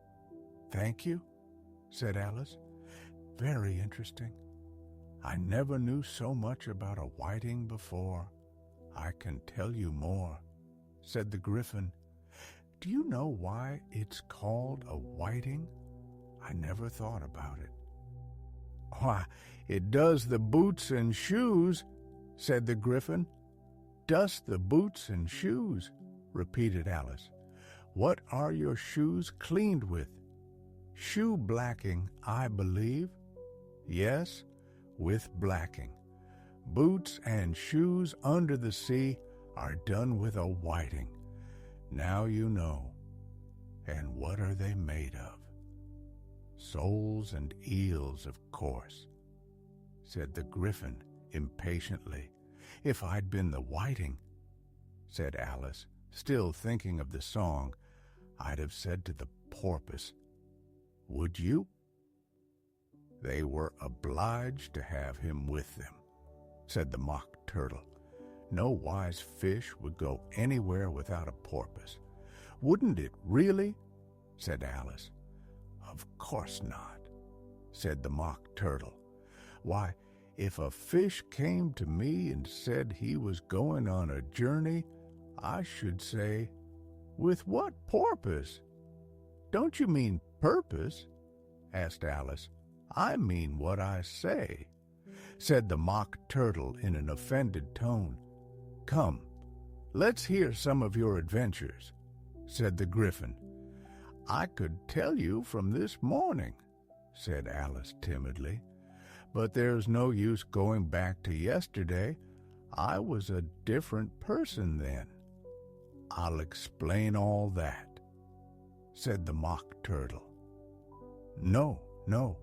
"Thank you," said Alice. "Very interesting. I never knew so much about a whiting before. I can tell you more," said the Gryphon. "Do you know why it's called a whiting? I never thought about it." "Why, it does the boots and shoes," said the Gryphon. "Dust the boots and shoes," repeated Alice. "What are your shoes cleaned with?" "Shoe blacking, I believe." "Yes, with blacking. Boots and shoes under the sea are done with a whiting. Now you know. And what are they made of?" "Soles and eels, of course," said the Gryphon impatiently. "If I'd been the whiting," said Alice, still thinking of the song, "I'd have said to the porpoise, 'Would you?'" "They were obliged to have him with them," said the Mock Turtle. "No wise fish would go anywhere without a porpoise." "Wouldn't it really?" said Alice. "Of course not," said the Mock Turtle. "Why, if a fish came to me and said he was going on a journey, I should say, 'With what porpoise?'" "Don't you mean purpose?" asked Alice. "I mean what I say," said the Mock Turtle in an offended tone. "Come, let's hear some of your adventures," said the Gryphon. "I could tell you from this morning," said Alice timidly, "but there's no use going back to yesterday. I was a different person then." "I'll explain all that," said the Mock Turtle. "No, no,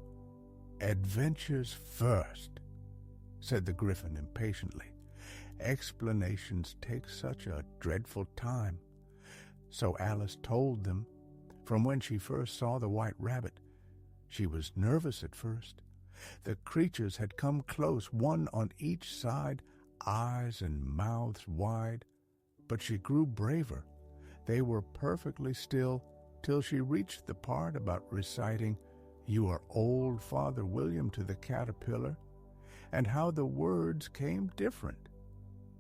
adventures first," said the Gryphon impatiently. "Explanations take such a dreadful time." So Alice told them from when she first saw the White Rabbit. She was nervous at first. The creatures had come close, one on each side, eyes and mouths wide. But she grew braver. They were perfectly still till she reached the part about reciting, "You are old, Father William," to the caterpillar, and how the words came different.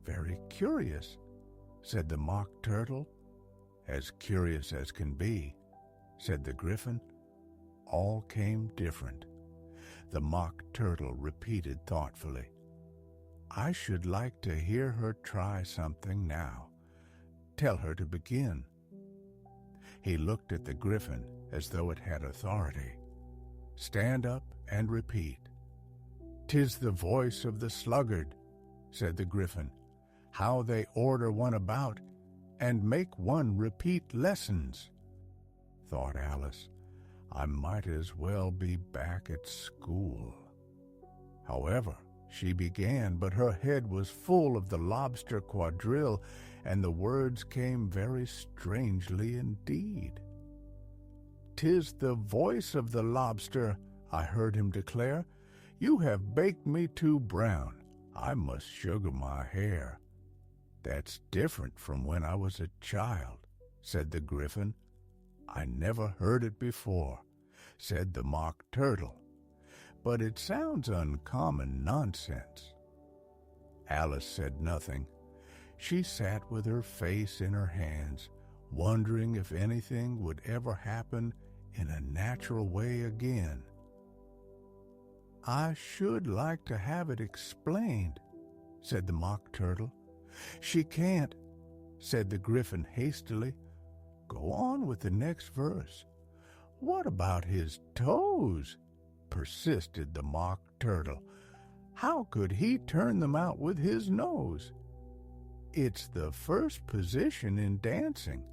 "Very curious," said the Mock Turtle. "As curious as can be," said the Gryphon. "All came different." The Mock Turtle repeated thoughtfully, "I should like to hear her try something now. Tell her to begin." He looked at the Gryphon as though it had authority. "Stand up and repeat." "'Tis the voice of the sluggard," said the Gryphon. "How they order one about and make one repeat lessons." Thought Alice, I might as well be back at school. However, she began, but her head was full of the lobster quadrille, and the words came very strangely indeed. "'Tis the voice of the lobster," I heard him declare. "You have baked me too brown. I must sugar my hair." "That's different from when I was a child," said the Gryphon. "I never heard it before," said the Mock Turtle. "But it sounds uncommon nonsense." Alice said nothing. She sat with her face in her hands, wondering if anything would ever happen in a natural way again. I should like to have it explained, said the Mock Turtle. She can't, said the Gryphon hastily. Go on with the next verse. What about his toes? Persisted the Mock Turtle. How could he turn them out with his nose? It's the first position in dancing,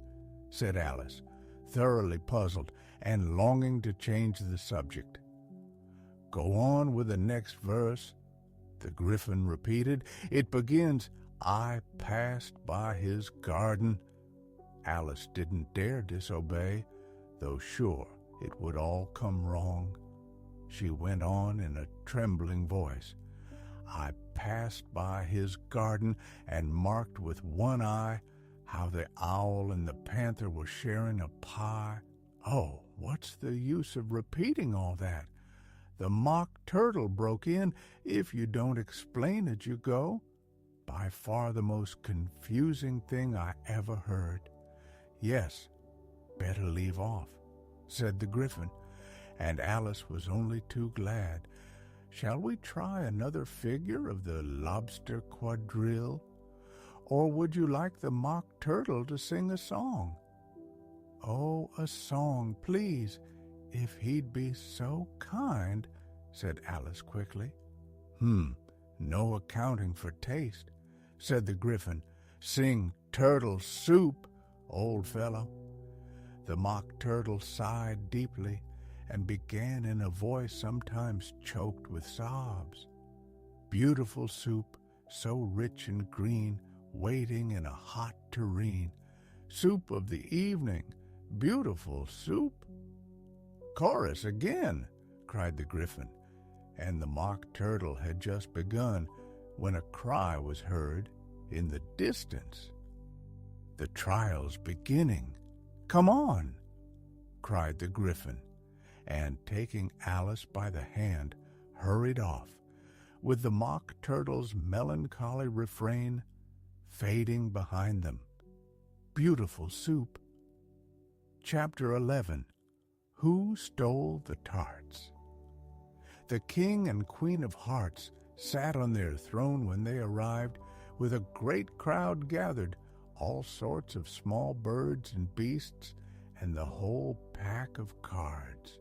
said Alice, thoroughly puzzled and longing to change the subject. Go on with the next verse, the Gryphon repeated. It begins, I passed by his garden. Alice didn't dare disobey, though sure it would all come wrong. She went on in a trembling voice. I passed by his garden and marked with one eye how the owl and the panther were sharing a pie. Oh, what's the use of repeating all that? The Mock Turtle broke in. If you don't explain as you go, by far the most confusing thing I ever heard. Yes, better leave off, said the Gryphon, and Alice was only too glad. Shall we try another figure of the lobster quadrille? Or would you like the Mock Turtle to sing a song? Oh, a song, please, if he'd be so kind, said Alice quickly. No accounting for taste, said the Gryphon. Sing turtle soup, old fellow. The Mock Turtle sighed deeply and began in a voice sometimes choked with sobs. Beautiful soup, so rich and green, waiting in a hot tureen. Soup of the evening, beautiful soup. Chorus again, cried the Gryphon, and the Mock Turtle had just begun when a cry was heard in the distance. The trial's beginning. Come on, cried the Gryphon, and taking Alice by the hand, hurried off, with the Mock Turtle's melancholy refrain fading behind them. Beautiful soup. Chapter 11. Who Stole the Tarts? The King and Queen of Hearts sat on their throne when they arrived, with a great crowd gathered, all sorts of small birds and beasts, and the whole pack of cards.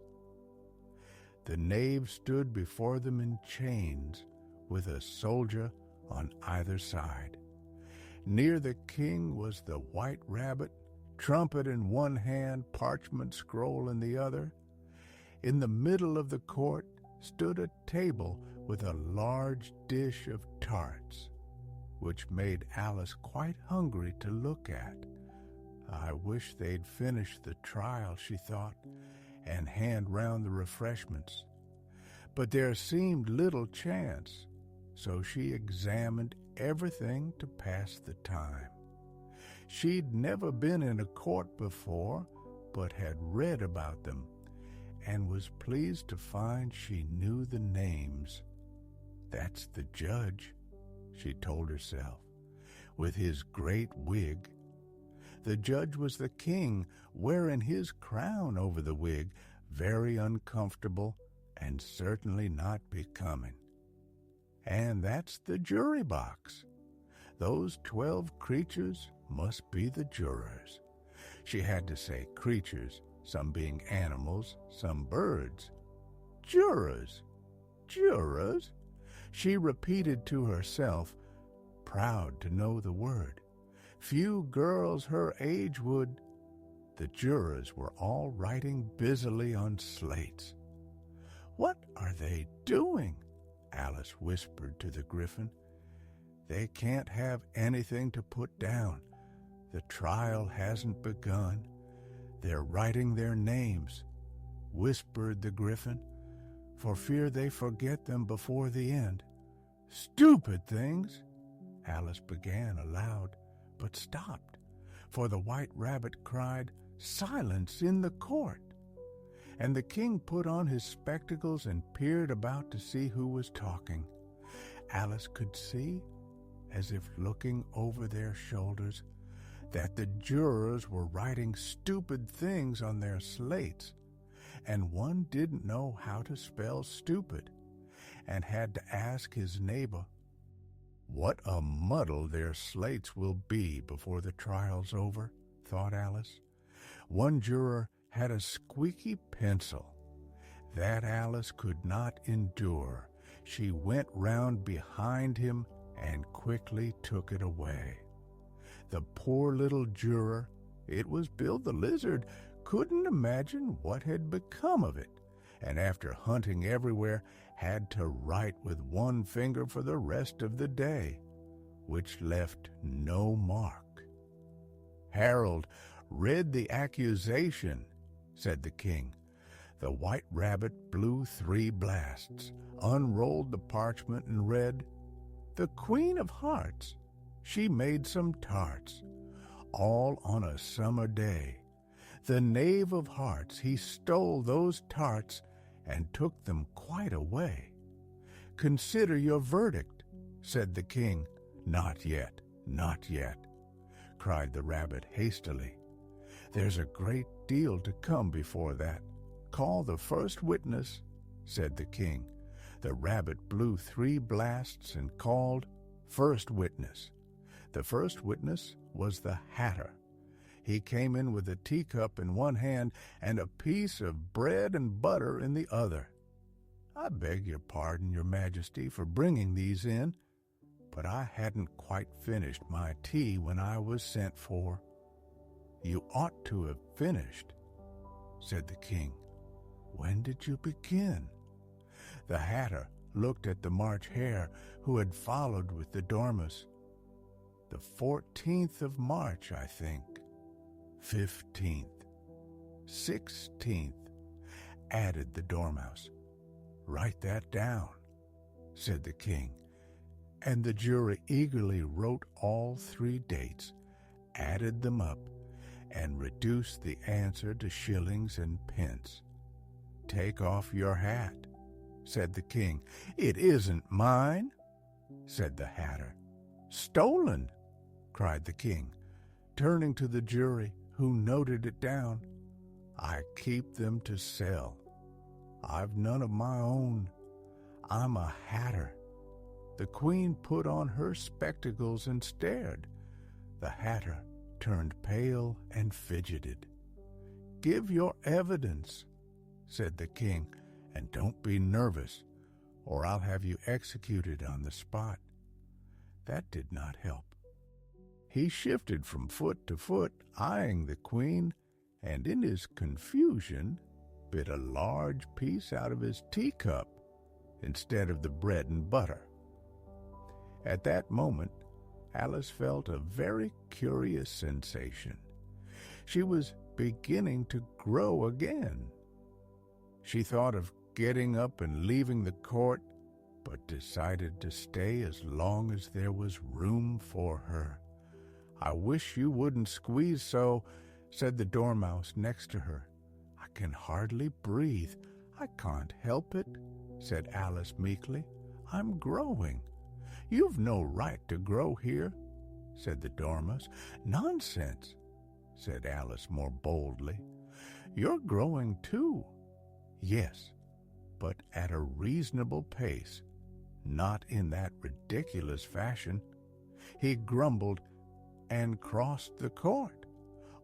The knave stood before them in chains, with a soldier on either side. Near the king was the white rabbit, trumpet in one hand, parchment scroll in the other. In the middle of the court stood a table with a large dish of tarts, which made Alice quite hungry to look at. I wish they'd finish the trial, she thought, and hand round the refreshments. But there seemed little chance, so she examined everything to pass the time. She'd never been in a court before, but had read about them, and was pleased to find she knew the names. That's the judge, she told herself, with his great wig. The judge was the king, wearing his crown over the wig, very uncomfortable and certainly not becoming. And that's the jury box. Those 12 creatures must be the jurors. She had to say creatures, some being animals, some birds. Jurors! Jurors! She repeated to herself, proud to know the word. Few girls her age would. The jurors were all writing busily on slates. What are they doing? Alice whispered to the Gryphon. They can't have anything to put down. The trial hasn't begun. They're writing their names, whispered the Gryphon, for fear they forget them before the end. Stupid things! Alice began aloud, but stopped, for the white rabbit cried, Silence in the court! And the king put on his spectacles and peered about to see who was talking. Alice could see, as if looking over their shoulders, that the jurors were writing stupid things on their slates, and one didn't know how to spell stupid, and had to ask his neighbor, "What a muddle their slates will be before the trial's over," thought Alice. One juror had a squeaky pencil. That Alice could not endure. She went round behind him and quickly took it away. The poor little juror, it was Bill the Lizard, couldn't imagine what had become of it, and after hunting everywhere, had to write with one finger for the rest of the day, which left no mark. "Harold, read the accusation," said the king. The White Rabbit blew 3 blasts, unrolled the parchment, and read, "The Queen of Hearts, she made some tarts, all on a summer day. The Knave of Hearts, he stole those tarts and took them quite away. Consider your verdict," said the king. "Not yet, not yet," cried the rabbit hastily. "There's a great deal to come before that. Call the first witness," said the king. The rabbit blew 3 blasts and called first witness. The first witness was the Hatter. He came in with a teacup in one hand and a piece of bread and butter in the other. "I beg your pardon, your majesty, for bringing these in, but I hadn't quite finished my tea when I was sent for." "You ought to have finished," said the king. "When did you begin?" The Hatter looked at the March Hare, who had followed with the Dormouse. "The 14th of March, I think." "15th, 16th, added the Dormouse. "Write that down," said the king, and the jury eagerly wrote all 3 dates, added them up, and reduced the answer to shillings and pence. "Take off your hat," said the king. "It isn't mine," said the Hatter. "Stolen," cried the king, turning to the jury, who noted it down. "I keep them to sell. I've none of my own. I'm a hatter." The queen put on her spectacles and stared. The Hatter turned pale and fidgeted. "Give your evidence," said the king, "and don't be nervous, or I'll have you executed on the spot." That did not help. He shifted from foot to foot, eyeing the queen, and in his confusion bit a large piece out of his teacup instead of the bread and butter. At that moment, Alice felt a very curious sensation. She was beginning to grow again. She thought of getting up and leaving the court, but decided to stay as long as there was room for her. "I wish you wouldn't squeeze so," said the Dormouse next to her. "I can hardly breathe. I can't help it," said Alice meekly. "I'm growing." "You've no right to grow here," said the Dormouse. "Nonsense," said Alice more boldly. "You're growing too." "Yes, but at a reasonable pace, not in that ridiculous fashion." He grumbled and crossed the court.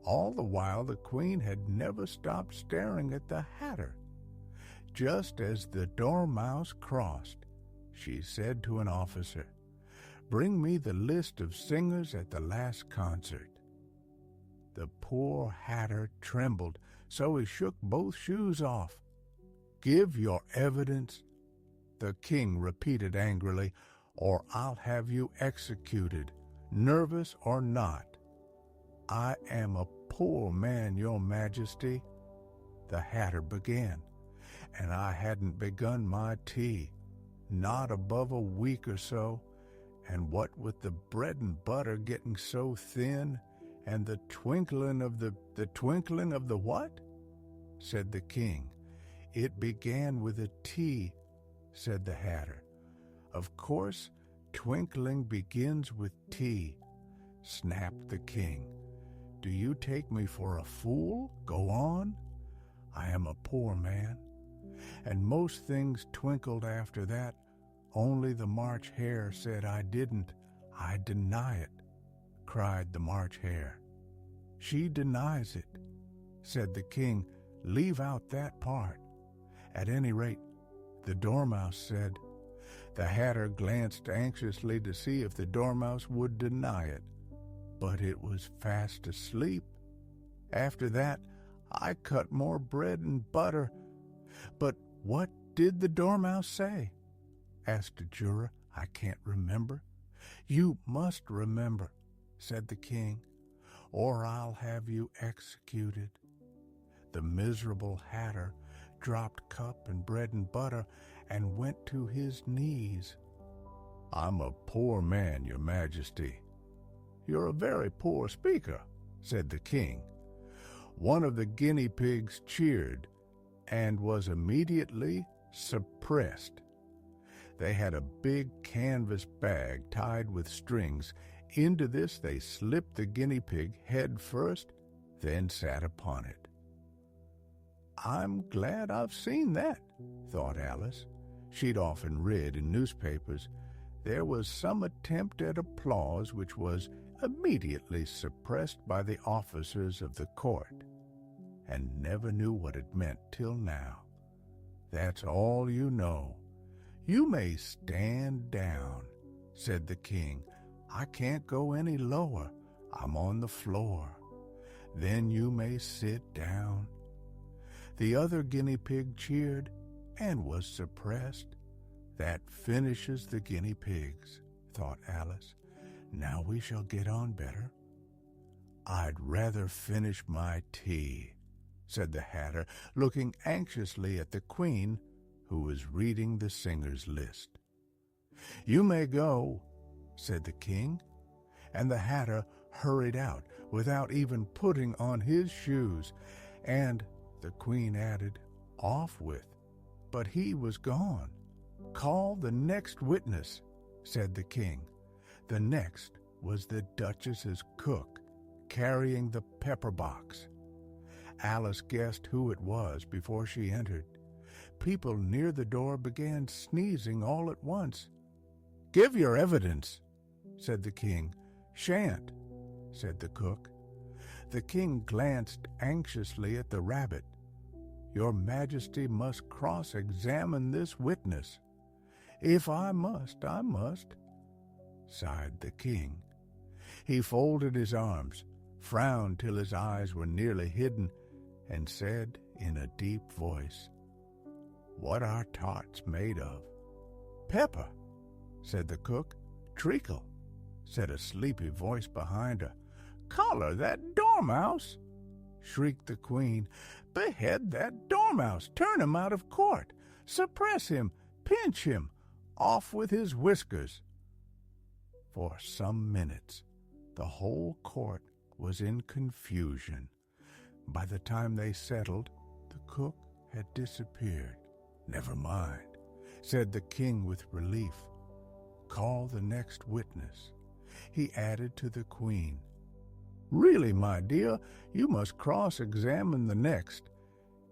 All the while the queen had never stopped staring at the Hatter. Just as the Dormouse crossed, she said to an officer, "Bring me the list of singers at the last concert." The poor Hatter trembled, so he shook both shoes off. "Give your evidence," the king repeated angrily, "or I'll have you executed, nervous or not." "I am a poor man, your majesty," the Hatter began, "and I hadn't begun my tea, not above a week or so, and what with the bread and butter getting so thin, and the twinkling of the twinkling of the what?" said the king. "It began with a T," said the Hatter. "Of course, twinkling begins with T," snapped the king. "Do you take me for a fool? Go on. I am a poor man." And most things twinkled after that only the March Hare said I didn't, I deny it, cried the March Hare. She denies it, said the king. Leave out that part. At any rate, the Dormouse said. The Hatter glanced anxiously to see if the Dormouse would deny it, but it was fast asleep. After that, I cut more bread and butter. But what did the Dormouse say? Asked a juror. I can't remember. You must remember, said the king, or I'll have you executed. The miserable Hatter dropped cup and bread and butter and went to his knees. I'm a poor man, your majesty. You're a very poor speaker, said the king. One of the guinea pigs cheered and was immediately suppressed. They had a big canvas bag tied with strings. Into this they slipped the guinea pig head first, then sat upon it. I'm glad I've seen that, thought Alice. She'd often read in newspapers there was some attempt at applause which was immediately suppressed by the officers of the court, and never knew what it meant till now. That's all you know. You may stand down, said the king. I can't go any lower. I'm on the floor. Then you may sit down. The other guinea pig cheered and was suppressed. That finishes the guinea pigs, thought Alice. Now we shall get on better. I'd rather finish my tea, said the Hatter, looking anxiously at the Queen, who was reading the singers' list. You may go, said the king, and the Hatter hurried out without even putting on his shoes, and the Queen added, off with, but he was gone. Call the next witness, said the king. The next was the Duchess's cook, carrying the pepper box. Alice guessed who it was before she entered. People near the door began sneezing all at once. Give your evidence, said the king. Shan't, said the cook. The king glanced anxiously at the rabbit. Your Majesty must cross-examine this witness. If I must, I must, sighed the king. He folded his arms, frowned till his eyes were nearly hidden, and said in a deep voice, What are tarts made of? Pepper, said the cook. Treacle, said a sleepy voice behind her. Collar that dormouse, shrieked the queen. Behead that dormouse, turn him out of court, suppress him, pinch him, off with his whiskers. For some minutes, the whole court was in confusion. By the time they settled, the cook had disappeared. Never mind, said the king with relief. Call the next witness. He added to the queen, Really, my dear, you must cross-examine the next.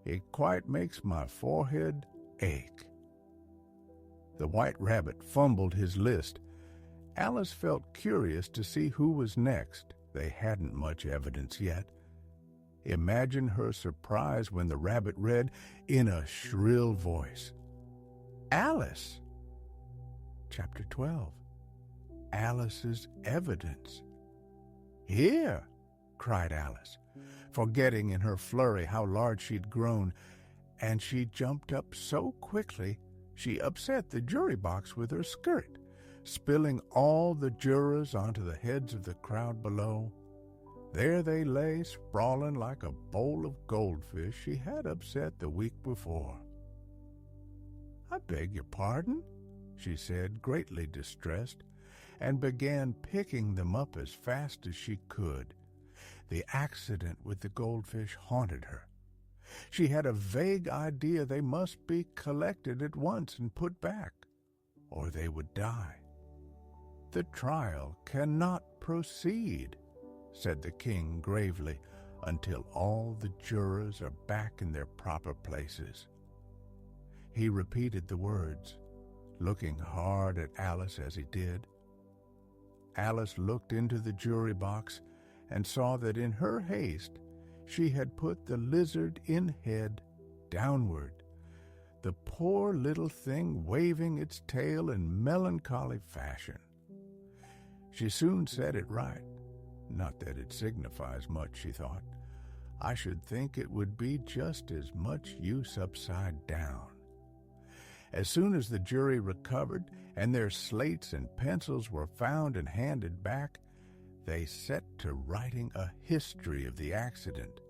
It quite makes my forehead ache. The White Rabbit fumbled his list. Alice felt curious to see who was next. They hadn't much evidence yet. Imagine her surprise when the rabbit read in a shrill voice, Alice! Chapter 12. Alice's Evidence. Here, cried Alice, forgetting in her flurry how large she'd grown, and she jumped up so quickly she upset the jury box with her skirt, spilling all the jurors onto the heads of the crowd below. There they lay, sprawling like a bowl of goldfish she had upset the week before. I beg your pardon, she said, greatly distressed, and began picking them up as fast as she could. The accident with the goldfish haunted her. She had a vague idea they must be collected at once and put back, or they would die. The trial cannot proceed, said the king gravely, until all the jurors are back in their proper places. He repeated the words, looking hard at Alice as he did. Alice looked into the jury box and saw that in her haste she had put the lizard in head downward, the poor little thing waving its tail in melancholy fashion. She soon set it right. Not that it signifies much, she thought. I should think it would be just as much use upside down. As soon as the jury recovered and their slates and pencils were found and handed back, they set to writing a history of the accident,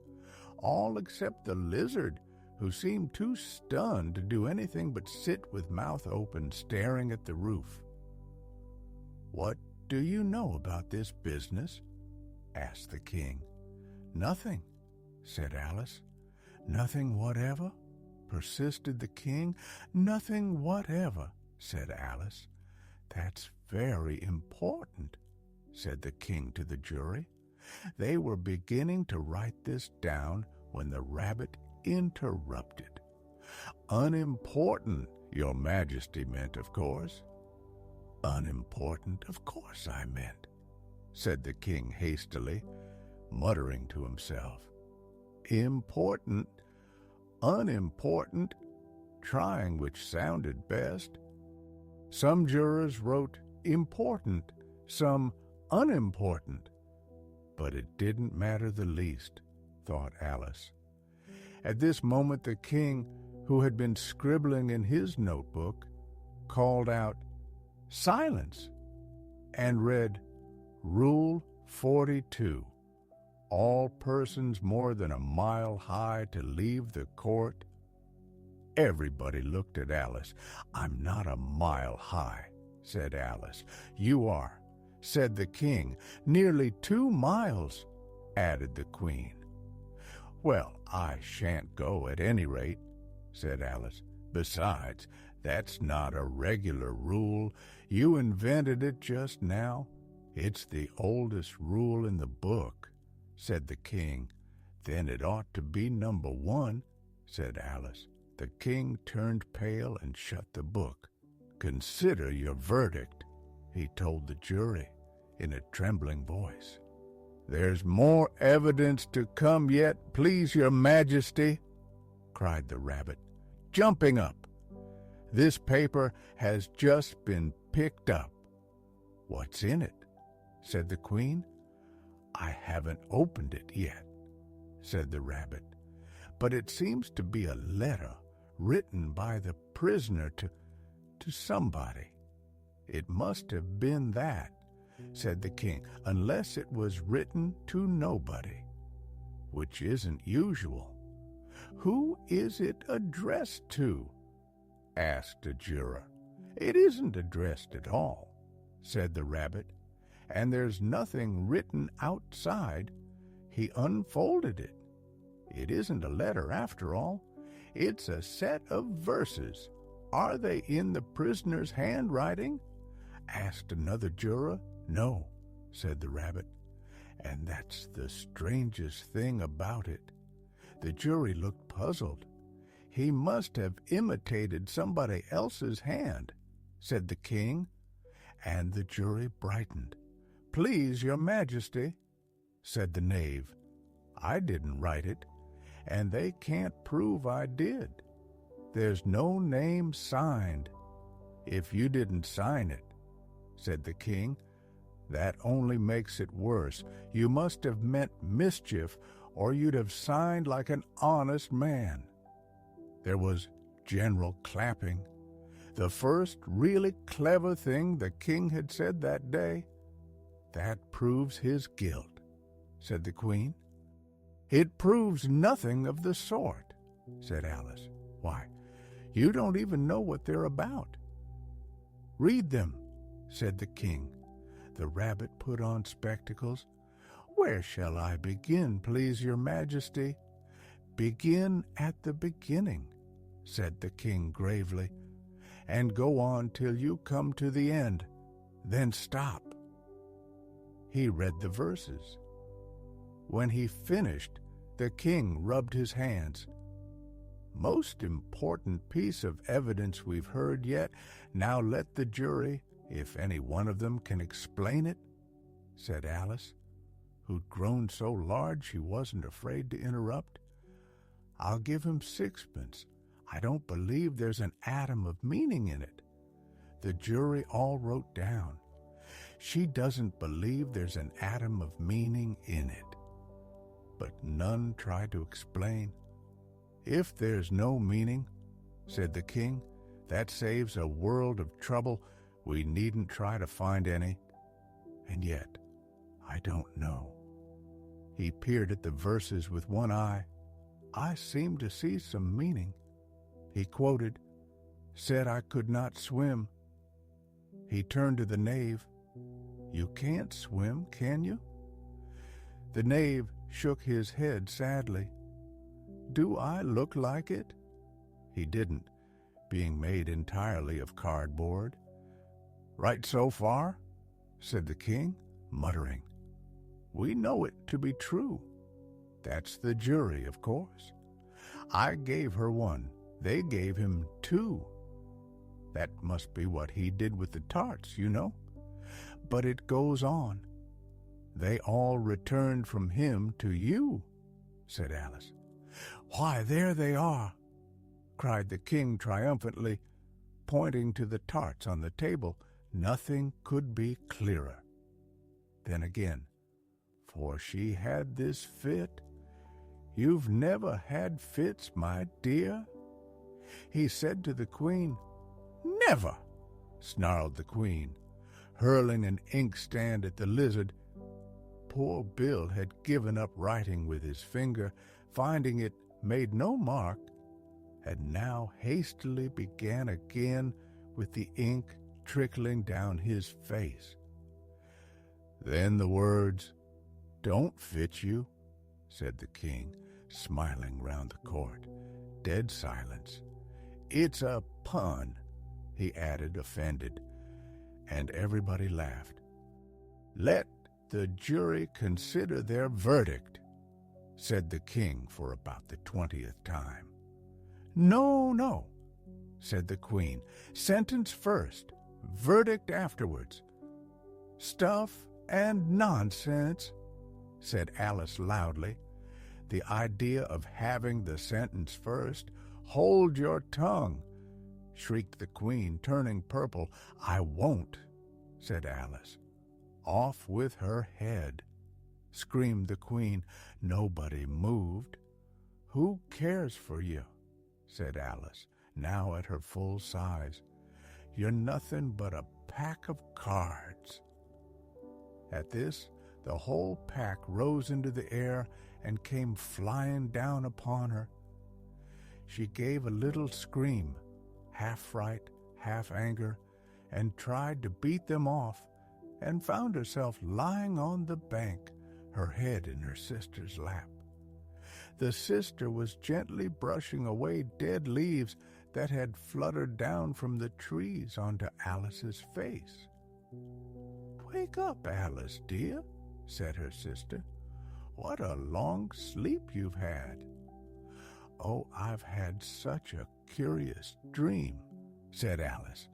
all except the lizard, who seemed too stunned to do anything but sit with mouth open, staring at the roof. "What do you know about this business?" asked the king. "Nothing," said Alice. "Nothing whatever?" persisted the king. "Nothing whatever," said Alice. "That's very important," said the king to the jury. They were beginning to write this down when the rabbit interrupted. "Unimportant, your majesty meant, of course." "Unimportant, of course I meant," said the king hastily, muttering to himself. "Important, unimportant," trying which sounded best. Some jurors wrote important, some unimportant. But it didn't matter the least, thought Alice. At this moment the king, who had been scribbling in his notebook, called out, "Silence!" and read, "Rule 42. All persons more than a mile high to leave the court." Everybody looked at Alice. "I'm not a mile high," said Alice. "You are," said the king. "Nearly 2 miles," added the queen. "Well, I shan't go at any rate," said Alice. "Besides, that's not a regular rule. You invented it just now. It's the oldest rule in the book," said the king. "Then it ought to be number 1, said Alice. The king turned pale and shut the book. "Consider your verdict," he told the jury in a trembling voice. "There's more evidence to come yet, please your majesty," cried the rabbit, jumping up. "This paper has just been picked up." "What's in it?" said the queen. "I haven't opened it yet," said the rabbit, "but it seems to be a letter written by the prisoner to somebody." "It must have been that," said the king, "unless it was written to nobody, which isn't usual." "Who is it addressed to?" asked a juror. "It isn't addressed at all," said the rabbit, "and there's nothing written outside." He unfolded it. "It isn't a letter after all. It's a set of verses. Are they in the prisoner's handwriting?" asked another juror. "No," said the rabbit, "and that's the strangest thing about it." The jury looked puzzled. "He must have imitated somebody else's hand," said the king, and the jury brightened. "Please your majesty," said the knave, "I didn't write it, and they can't prove I did. There's no name signed." "If you didn't sign it," said the king, "that only makes it worse. You must have meant mischief, or you'd have signed like an honest man." There was general clapping. The first really clever thing the king had said that day. "That proves his guilt," said the queen. "It proves nothing of the sort," said Alice. "Why, you don't even know what they're about." "Read them," said the king. The rabbit put on spectacles. "Where shall I begin, please your majesty?" "Begin at the beginning," said the king gravely, "and go on till you come to the end. Then stop." He read the verses. When he finished, the king rubbed his hands. most important piece of evidence we've heard yet. Now let the jury, if any one of them can explain it, said Alice, who'd grown so large she wasn't afraid to interrupt. I'll give him 6pence. I don't believe there's an atom of meaning in it. The jury all wrote down. She doesn't believe there's an atom of meaning in it. But none tried to explain. If there's no meaning, said the king, that saves a world of trouble. We needn't try to find any. And yet, I don't know. He peered at the verses with one eye. I seem to see some meaning. He quoted, said I could not swim. He turned to the knave. You can't swim, can you? The knave shook his head sadly. Do I look like it? He didn't, being made entirely of cardboard. Right so far, said the king, muttering. We know it to be true. That's the jury, of course. I gave her 1. They gave him 2. That must be what he did with the tarts, you know. But it goes on. They all returned from him to you, said Alice. Why, there they are, cried the king triumphantly, pointing to the tarts on the table. Nothing could be clearer. Then again, for she had this fit. You've never had fits, my dear? He said to the queen. Never, snarled the queen, hurling an inkstand at the lizard. Poor Bill had given up writing with his finger, finding it made no mark, and now hastily began again with the ink trickling down his face. Then the words, Don't fit you, said the king, smiling round the court. Dead silence. It's a pun, he added, offended, and everybody laughed. Let the jury consider their verdict, said the king for about the 20th time. No, no, said the queen. Sentence first, verdict afterwards. Stuff and nonsense, said Alice loudly. The idea of having the sentence first. Hold your tongue, shrieked the queen, turning purple. I won't, said Alice. Off with her head, screamed the queen. Nobody moved. Who cares for you, said Alice, now at her full size. You're nothing but a pack of cards. At this, the whole pack rose into the air and came flying down upon her. She gave a little scream, half fright, half anger, and tried to beat them off, and found herself lying on the bank, her head in her sister's lap. The sister was gently brushing away dead leaves that had fluttered down from the trees onto Alice's face. Wake up, Alice, dear, said her sister. What a long sleep you've had. Oh, I've had such a curious dream, said Alice,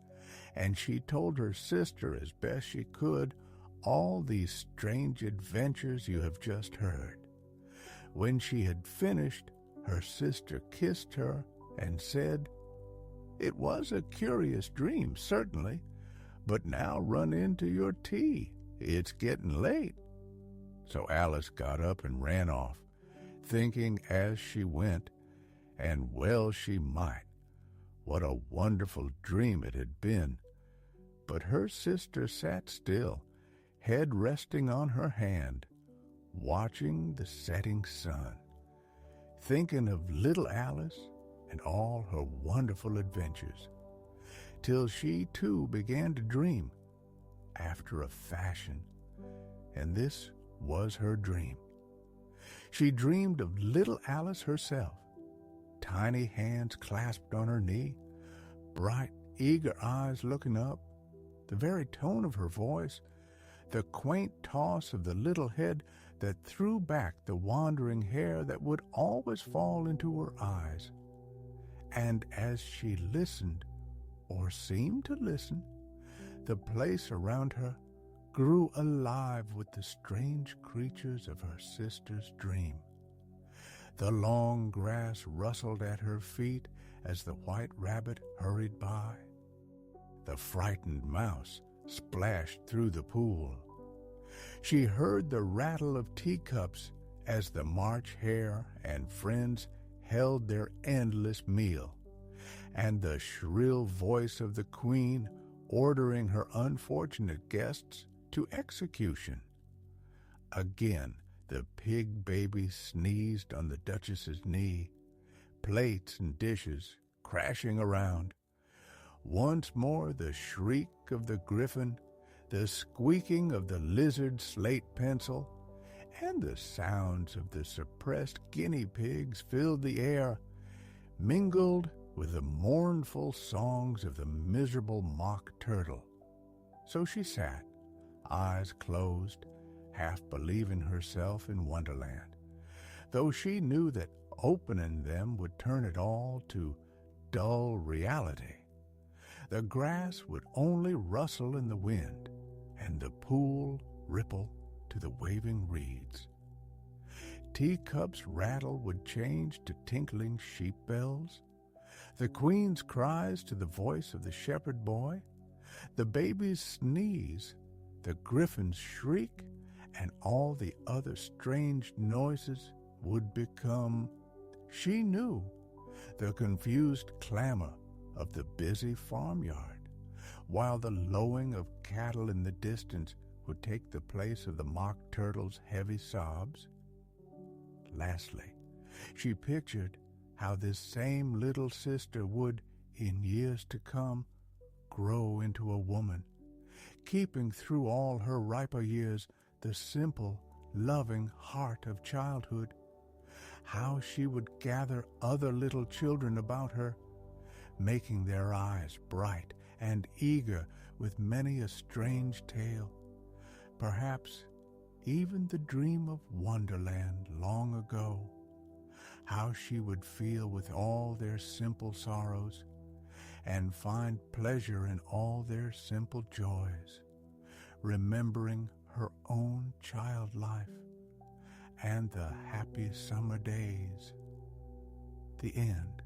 and she told her sister as best she could all these strange adventures you have just heard. When she had finished, her sister kissed her and said, It was a curious dream, certainly, but now run into your tea. It's getting late. So Alice got up and ran off, thinking as she went, and well she might, what a wonderful dream it had been. But her sister sat still, head resting on her hand, watching the setting sun, thinking of little Alice and all her wonderful adventures, till she too began to dream, after a fashion, and this was her dream. She dreamed of little Alice herself, tiny hands clasped on her knee, bright, eager eyes looking up, the very tone of her voice, the quaint toss of the little head that threw back the wandering hair that would always fall into her eyes. And as she listened, or seemed to listen, the place around her grew alive with the strange creatures of her sister's dream. The long grass rustled at her feet as the white rabbit hurried by. The frightened mouse splashed through the pool. She heard the rattle of teacups as the March hare and friends held their endless meal, and the shrill voice of the queen ordering her unfortunate guests to execution. Again, the pig baby sneezed on the Duchess's knee, plates and dishes crashing around. Once more the shriek of the griffin, the squeaking of the lizard's slate pencil, and the sounds of the suppressed guinea pigs filled the air, mingled with the mournful songs of the miserable mock turtle. So she sat, eyes closed, half believing herself in Wonderland, though she knew that opening them would turn it all to dull reality. The grass would only rustle in the wind, and the pool ripple to the waving reeds. Teacups' rattle would change to tinkling sheep bells, the queen's cries to the voice of the shepherd boy, the baby's sneeze, the griffin's shriek, and all the other strange noises would become, she knew, the confused clamor of the busy farmyard, while the lowing of cattle in the distance would take the place of the mock turtle's heavy sobs. Lastly, she pictured how this same little sister would, in years to come, grow into a woman, keeping through all her riper years the simple, loving heart of childhood, how she would gather other little children about her, making their eyes bright and eager with many a strange tale, perhaps even the dream of Wonderland long ago, how she would feel with all their simple sorrows and find pleasure in all their simple joys, remembering her own child life and the happy summer days. The end.